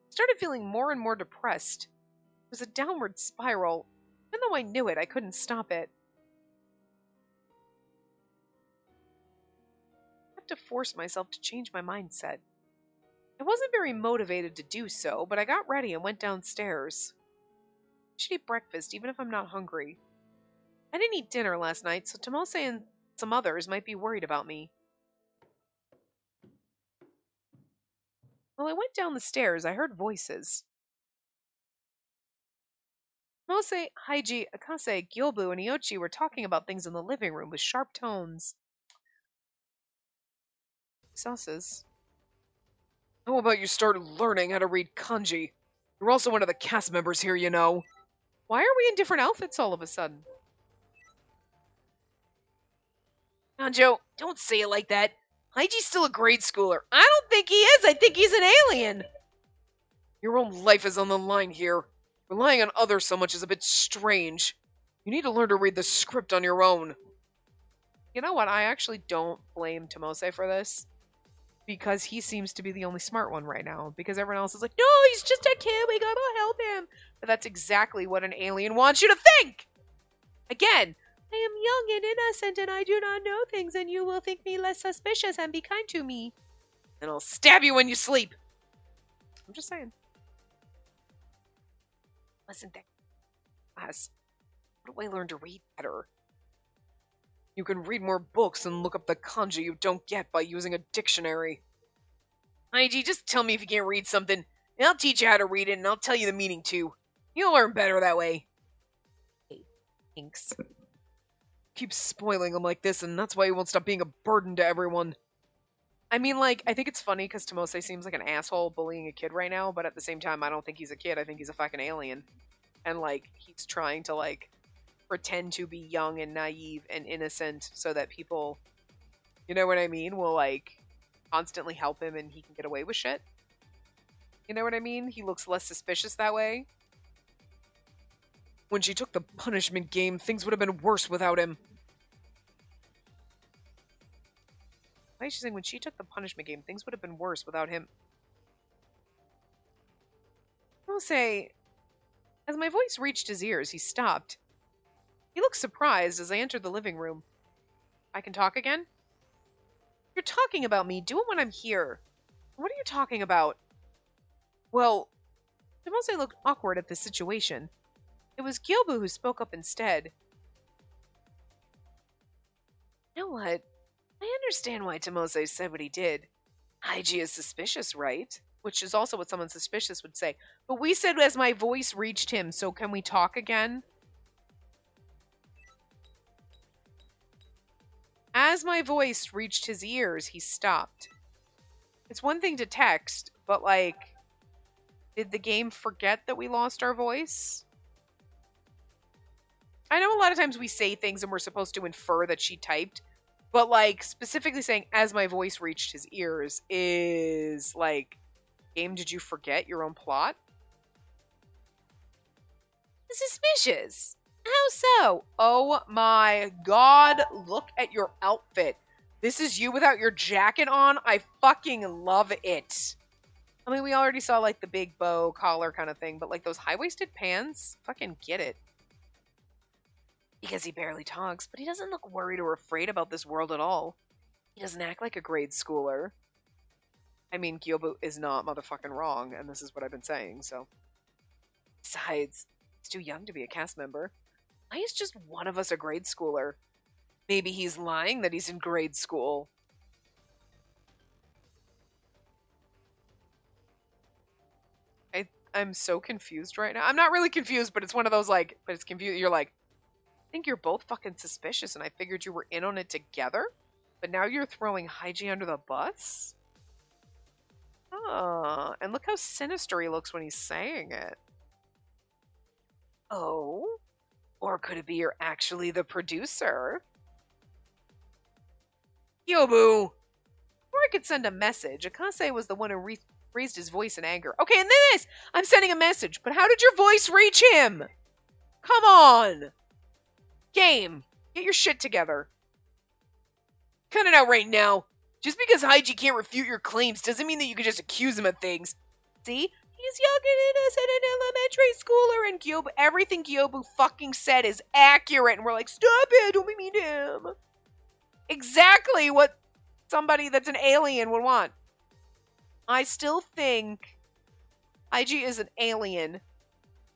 I started feeling more and more depressed. It was a downward spiral. Even though I knew it, I couldn't stop it. I had to force myself to change my mindset. I wasn't very motivated to do so, but I got ready and went downstairs. I should eat breakfast, even if I'm not hungry. I didn't eat dinner last night, so Tomose and some others might be worried about me. While I went down the stairs, I heard voices. Tomose, Haiji, Akase, Gyobu, and Iochi were talking about things in the living room with sharp tones. Sauces. How about you start learning how to read kanji? You're also one of the cast members here, you know. Why are we in different outfits all of a sudden? Hanjo, don't say it like that. Haiji's still a grade schooler. I don't think he is. I think he's an alien. Your own life is on the line here. Relying on others so much is a bit strange. You need to learn to read the script on your own. You know what? I actually don't blame Tomose for this. Because he seems to be the only smart one right now. Because everyone else is like, no, he's just a kid. We gotta help him. But that's exactly what an alien wants you to think. Again, I am young and innocent and I do not know things and you will think me less suspicious and be kind to me. And I'll stab you when you sleep. I'm just saying. Wasn't that class? How do I learn to read better? You can read more books and look up the kanji you don't get by using a dictionary. Haiji, just tell me if you can't read something, and I'll teach you how to read it and I'll tell you the meaning too. You'll learn better that way. Hey, thanks. Keep spoiling him like this, and that's why he won't stop being a burden to everyone. I mean, like, I think it's funny because Tomose seems like an asshole bullying a kid right now, but at the same time, I don't think he's a kid. I think he's a fucking alien. And, like, he's trying to, like, pretend to be young and naive and innocent so that people, you know what I mean, will, like, constantly help him and he can get away with shit. You know what I mean? He looks less suspicious that way. When she took the punishment game, things would have been worse without him. Why is she saying when she took the punishment game, things would have been worse without him? I'll say, as my voice reached his ears, he stopped. He looked surprised as I entered the living room. I can talk again? You're talking about me. Do it when I'm here. What are you talking about? Well, Tomose looked awkward at this situation. It was Gyobu who spoke up instead. You know what? I understand why Tomose said what he did. Haiji is suspicious, right? Which is also what someone suspicious would say. But we said as my voice reached him, so can we talk again? As my voice reached his ears, he stopped. It's one thing to text, but like, did the game forget that we lost our voice? I know a lot of times we say things and we're supposed to infer that she typed, but like, specifically saying as my voice reached his ears is like, game, did you forget your own plot? Suspicious. How so? Oh my god, look at your outfit. This is you without your jacket on? I fucking love it. I mean, we already saw like the big bow collar kind of thing, but like those high-waisted pants? Fucking get it. Because he barely talks, but he doesn't look worried or afraid about this world at all. He doesn't act like a grade schooler. I mean, Gyobu is not motherfucking wrong, and this is what I've been saying, so. Besides, he's too young to be a cast member. Why is just one of us a grade schooler? Maybe he's lying that he's in grade school. I'm so confused right now. I'm not really confused, but it's one of those like, but it's confused. You're like, think you're both fucking suspicious, and I figured you were in on it together. But now you're throwing Haiji under the bus? And look how sinister he looks when he's saying it. Oh? Or could it be you're actually the producer? Yobu! Or I could send a message. Akase was the one who raised his voice in anger. Okay, and then this! I'm sending a message, but how did your voice reach him? Come on! Game, get your shit together. Cut it out right now. Just because Haiji can't refute your claims doesn't mean that you can just accuse him of things. See? He's young and innocent, an elementary schooler, and everything Gyobu fucking said is accurate, and we're like, stop it, don't be mean to him. Exactly what somebody that's an alien would want. I still think Haiji is an alien.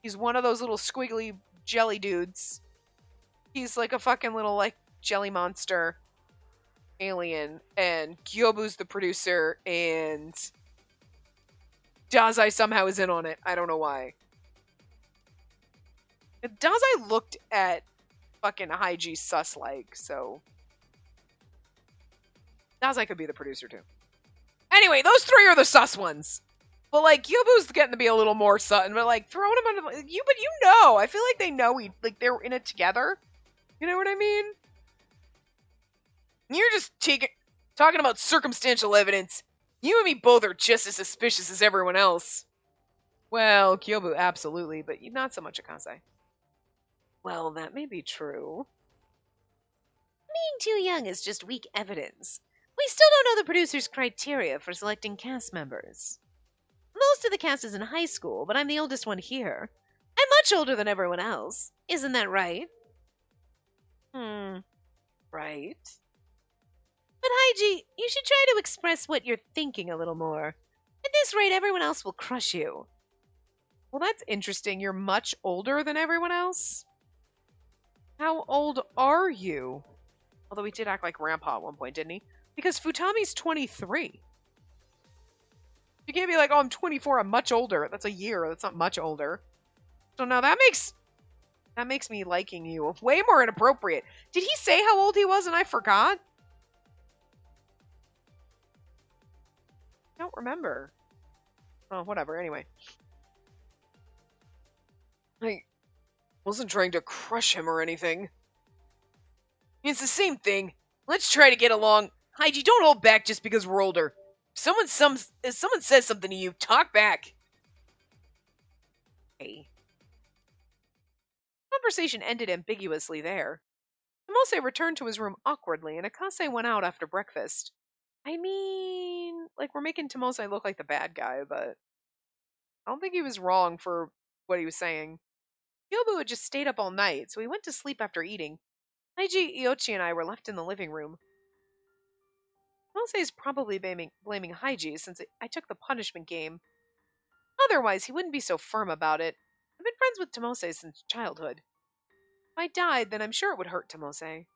He's one of those little squiggly jelly dudes. He's like a fucking little, like, jelly monster alien, and Gyobu's the producer, and Dazai somehow is in on it. I don't know why. Dazai looked at fucking Haiji sus-like, so Dazai could be the producer too. Anyway, those three are the sus ones. But like, Gyobu's getting to be a little more sus, but like, throwing him under the... But you know, I feel like they know they're in it together. You know what I mean? You're just talking about circumstantial evidence. You and me both are just as suspicious as everyone else. Well, Kyobu, absolutely, but not so much Akase. Well, that may be true. Being too young is just weak evidence. We still don't know the producer's criteria for selecting cast members. Most of the cast is in high school, but I'm the oldest one here. I'm much older than everyone else. Isn't that right? Right. But Haiji, you should try to express what you're thinking a little more. At this rate, everyone else will crush you. Well, that's interesting. You're much older than everyone else? How old are you? Although he did act like Grandpa at one point, didn't he? Because Futami's 23. You can't be like, oh, I'm 24, I'm much older. That's a year. That's not much older. So now that makes me liking you. Way more inappropriate. Did he say how old he was and I forgot? I don't remember. Oh, whatever. Anyway. I wasn't trying to crush him or anything. It's the same thing. Let's try to get along. Haiji, don't hold back just because we're older. If someone says something to you, talk back. Hey. Conversation ended ambiguously there. Tomose returned to his room awkwardly, and Akase went out after breakfast. I mean, like, we're making Tomose look like the bad guy, but I don't think he was wrong for what he was saying. Kyobu had just stayed up all night, so he went to sleep after eating. Haiji, Iochi, and I were left in the living room. Tomose is probably blaming Haiji since I took the punishment game. Otherwise, he wouldn't be so firm about it. I've been friends with Tomose since childhood. If I died, then I'm sure it would hurt Tomose.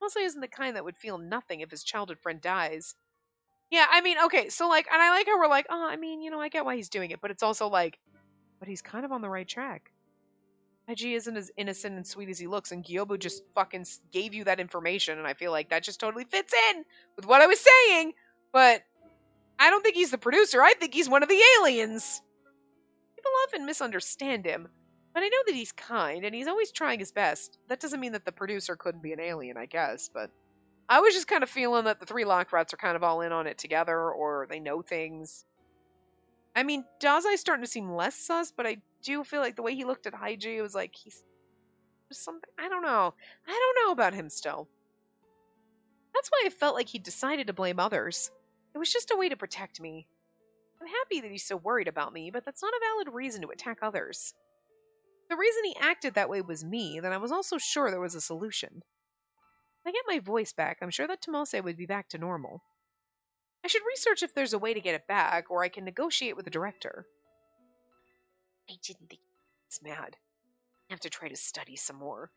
Tomose isn't the kind that would feel nothing if his childhood friend dies. Yeah, I mean, okay, so like, and I like how we're like, oh, I mean, I get why he's doing it, but it's also like, but he's kind of on the right track. Haiji isn't as innocent and sweet as he looks, and Gyobu just fucking gave you that information, and I feel like that just totally fits in with what I was saying, but I don't think he's the producer. I think he's one of the aliens. People often misunderstand him, but I know that he's kind, and he's always trying his best. That doesn't mean that the producer couldn't be an alien, I guess, but I was just kind of feeling that the three Lockrats are kind of all in on it together, or they know things. I mean, Dazai's starting to seem less sus, but I do feel like the way he looked at Haiji, it was like he's something. I don't know. I don't know about him still. That's why I felt like he decided to blame others. It was just a way to protect me. I'm happy that he's so worried about me, but that's not a valid reason to attack others. If the reason he acted that way was me, then I was also sure there was a solution. If I get my voice back, I'm sure that Tomose would be back to normal. I should research if there's a way to get it back, or I can negotiate with the director. I didn't think he was mad. I have to try to study some more.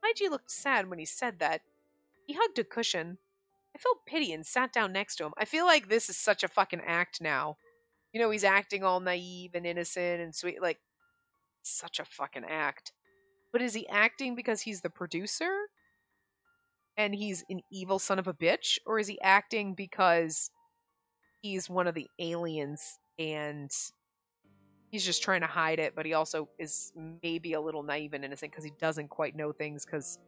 Haiji looked sad when he said that. He hugged a cushion. I felt pity and sat down next to him. I feel like this is such a fucking act now. He's acting all naive and innocent and sweet. Like, such a fucking act. But is he acting because he's the producer and he's an evil son of a bitch? Or is he acting because he's one of the aliens and he's just trying to hide it, but he also is maybe a little naive and innocent because he doesn't quite know things because,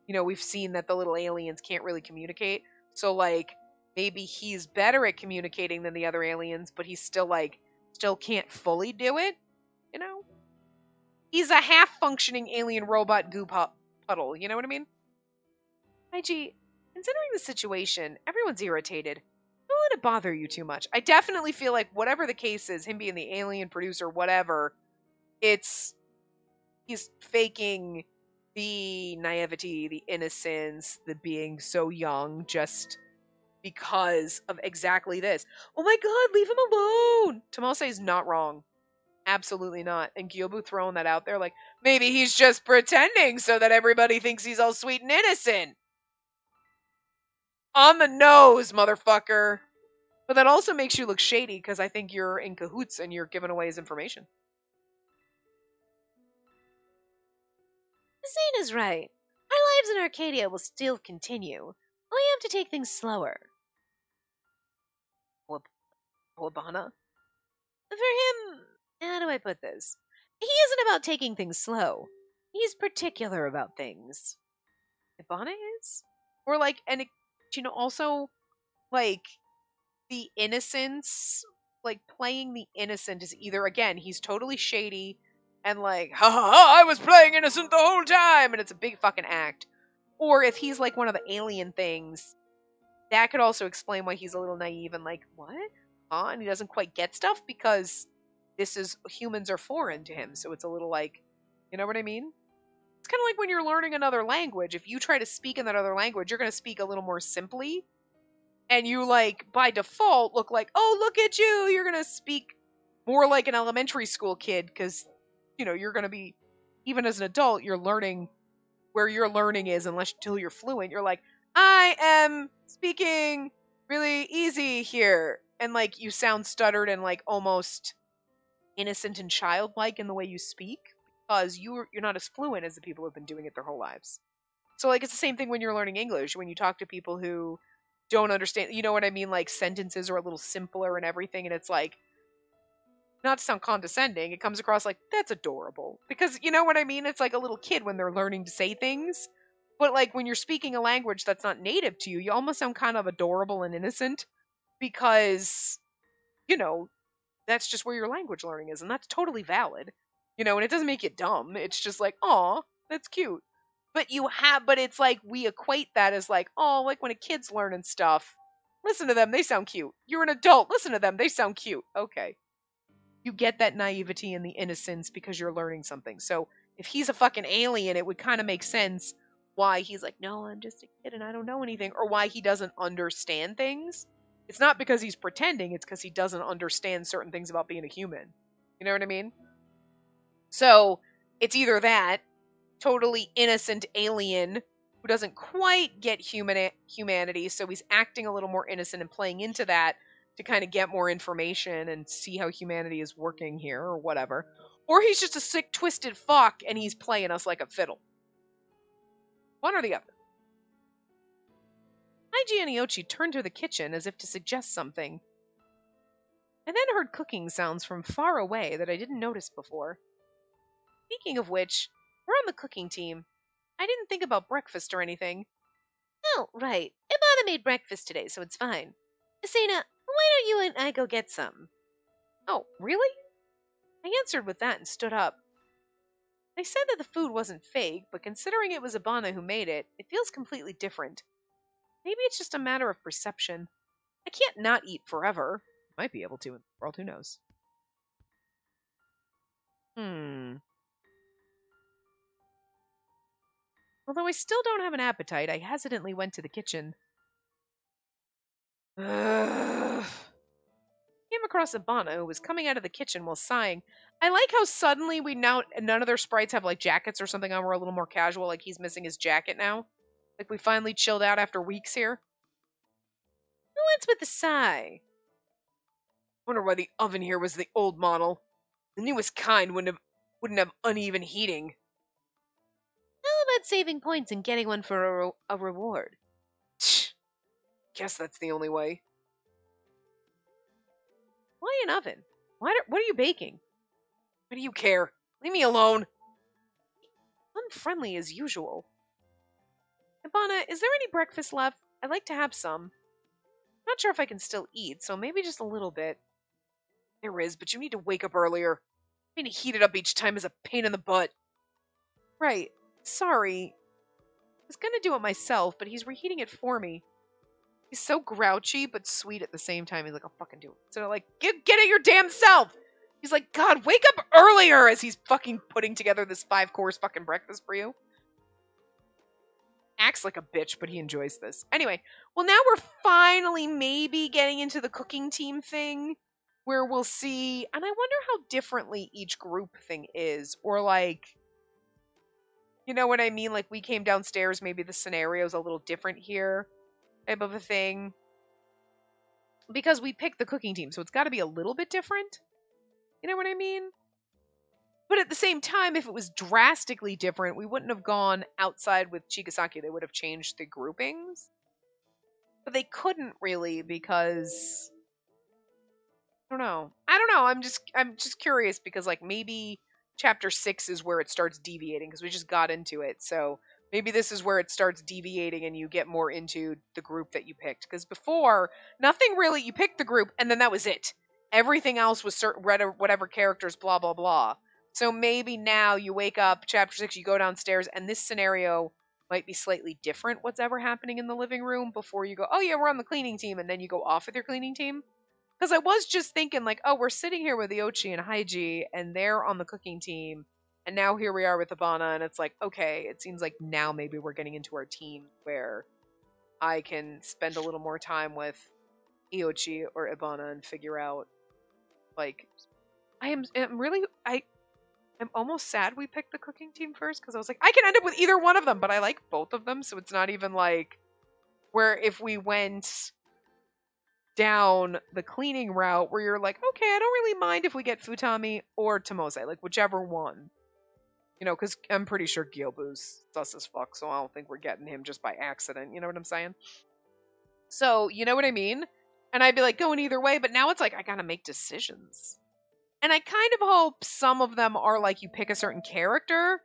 we've seen that the little aliens can't really communicate. So, like, maybe he's better at communicating than the other aliens, but he's still, still can't fully do it, you know? He's a half-functioning alien robot goo puddle, you know what I mean? IG, considering the situation, everyone's irritated. Don't let it bother you too much. I definitely feel like whatever the case is, him being the alien producer, whatever, he's faking the naivety, the innocence, the being so young just because of exactly this. Oh my god, leave him alone! Tomase is not wrong. Absolutely not. And Gyobu throwing that out there like, maybe he's just pretending so that everybody thinks he's all sweet and innocent. On the nose, motherfucker. But that also makes you look shady because I think you're in cahoots and you're giving away his information. Zaina's right. Our lives in Arcadia will still continue. We have to take things slower. Wabana? For him, how do I put this? He isn't about taking things slow. He's particular about things. Ibana is? Or and also, the innocence, playing the innocent is either, again, he's totally shady and ha ha ha, I was playing innocent the whole time, and it's a big fucking act. Or if he's one of the alien things, that could also explain why he's a little naive and what? Huh? And he doesn't quite get stuff because humans are foreign to him, so it's a little you know what I mean? It's kind of like when you're learning another language. If you try to speak in that other language, you're going to speak a little more simply. And you, by default, look like, oh, look at you. You're going to speak more like an elementary school kid because, you're going to be, even as an adult, you're learning where your learning is until you're fluent. You're like, I am speaking really easy here. And, you sound stuttered and, almost innocent and childlike in the way you speak because you're not as fluent as the people who've been doing it their whole lives. So it's the same thing when you're learning English. When you talk to people who don't understand, you know what I mean? Sentences are a little simpler and everything, and it's not to sound condescending, it comes across like, that's adorable. Because, you know what I mean? It's like a little kid when they're learning to say things. But, when you're speaking a language that's not native to you, you almost sound kind of adorable and innocent because, that's just where your language learning is, and that's totally valid. And it doesn't make you dumb. It's just aw, that's cute. But it's we equate that as oh, when a kid's learning stuff, listen to them, they sound cute. You're an adult, listen to them, they sound cute. Okay. You get that naivety and the innocence because you're learning something. So if he's a fucking alien, it would kind of make sense why he's no, I'm just a kid and I don't know anything, or why he doesn't understand things. It's not because he's pretending, it's because he doesn't understand certain things about being a human. You know what I mean? So it's either that, totally innocent alien who doesn't quite get humanity, so he's acting a little more innocent and playing into that to kind of get more information and see how humanity is working here or whatever. Or he's just a sick, twisted fuck and he's playing us like a fiddle. One or the other. Haiji and Iochi turned to the kitchen as if to suggest something. I then heard cooking sounds from far away that I didn't notice before. Speaking of which, we're on the cooking team. I didn't think about breakfast or anything. Oh, right. Ibana made breakfast today, so it's fine. Asena, why don't you and I go get some? Oh, really? I answered with that and stood up. They said that the food wasn't fake, but considering it was Ibana who made it, it feels completely different. Maybe it's just a matter of perception. I can't not eat forever. Might be able to in the world, who knows? Although I still don't have an appetite, I hesitantly went to the kitchen. Came across Ibana, who was coming out of the kitchen while sighing. I like how suddenly none of their sprites have jackets or something on. We're a little more casual, he's missing his jacket now. We finally chilled out after weeks here. What's with the sigh? Wonder why the oven here was the old model. The newest kind wouldn't have uneven heating. about saving points and getting one for a reward? Guess that's the only way. Why an oven? What are you baking? Why do you care? Leave me alone. Unfriendly as usual. Ivana, is there any breakfast left? I'd like to have some. Not sure if I can still eat, so maybe just a little bit. There is, but you need to wake up earlier. Being heated up each time is a pain in the butt. Right. Sorry. I was gonna do it myself, but he's reheating it for me. He's so grouchy but sweet at the same time. He's like, I'll fucking do it. So like, get it your damn self! He's like, God, wake up earlier as he's fucking putting together this 5-course fucking breakfast for you. Acts like a bitch, but he enjoys this. Anyway, well now we're finally maybe getting into the cooking team thing, where we'll see, and I wonder how differently each group thing is, or like, you know what I mean? Like, we came downstairs, maybe the scenario's a little different here, type of a thing. Because we picked the cooking team, so it's got to be a little bit different. You know what I mean? But at the same time, if it was drastically different, we wouldn't have gone outside with Chigasaki. They would have changed the groupings. But they couldn't really because I don't know. I'm just curious because like maybe chapter 6 is where it starts deviating because we just got into it. So maybe this is where it starts deviating and you get more into the group that you picked. Because before, nothing really, you picked the group and then that was it. Everything else was certain whatever characters, blah, blah, blah. So maybe now you wake up, chapter 6, you go downstairs, and this scenario might be slightly different, what's ever happening in the living room, before you go, oh yeah, we're on the cleaning team, and then you go off with your cleaning team. Because I was just thinking, like, oh, we're sitting here with Iochi and Haiji, and they're on the cooking team, and now here we are with Abana, and it's like, okay, it seems like now maybe we're getting into our team where I can spend a little more time with Iochi or Ibana and figure out, like, I'm almost sad we picked the cooking team first because I was like, I can end up with either one of them, but I like both of them, so it's not even like where if we went down the cleaning route where you're like, okay, I don't really mind if we get Futami or Tomose, like whichever one. You know, because I'm pretty sure Gyobu's sus as fuck, so I don't think we're getting him just by accident, you know what I'm saying? So, you know what I mean? And I'd be like going either way, but now it's like I gotta make decisions. And I kind of hope some of them are like you pick a certain character,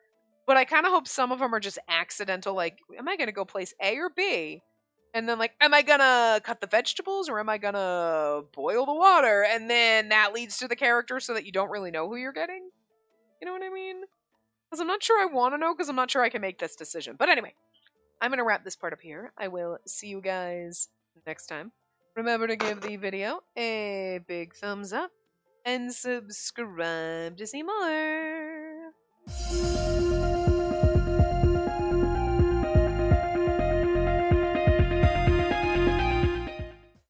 but I kind of hope some of them are just accidental, like, am I going to go place A or B? And then, like, am I going to cut the vegetables or am I going to boil the water? And then that leads to the character so that you don't really know who you're getting. You know what I mean? Because I'm not sure I want to know because I'm not sure I can make this decision. But anyway, I'm going to wrap this part up here. I will see you guys next time. Remember to give the video a big thumbs up and subscribe to see more.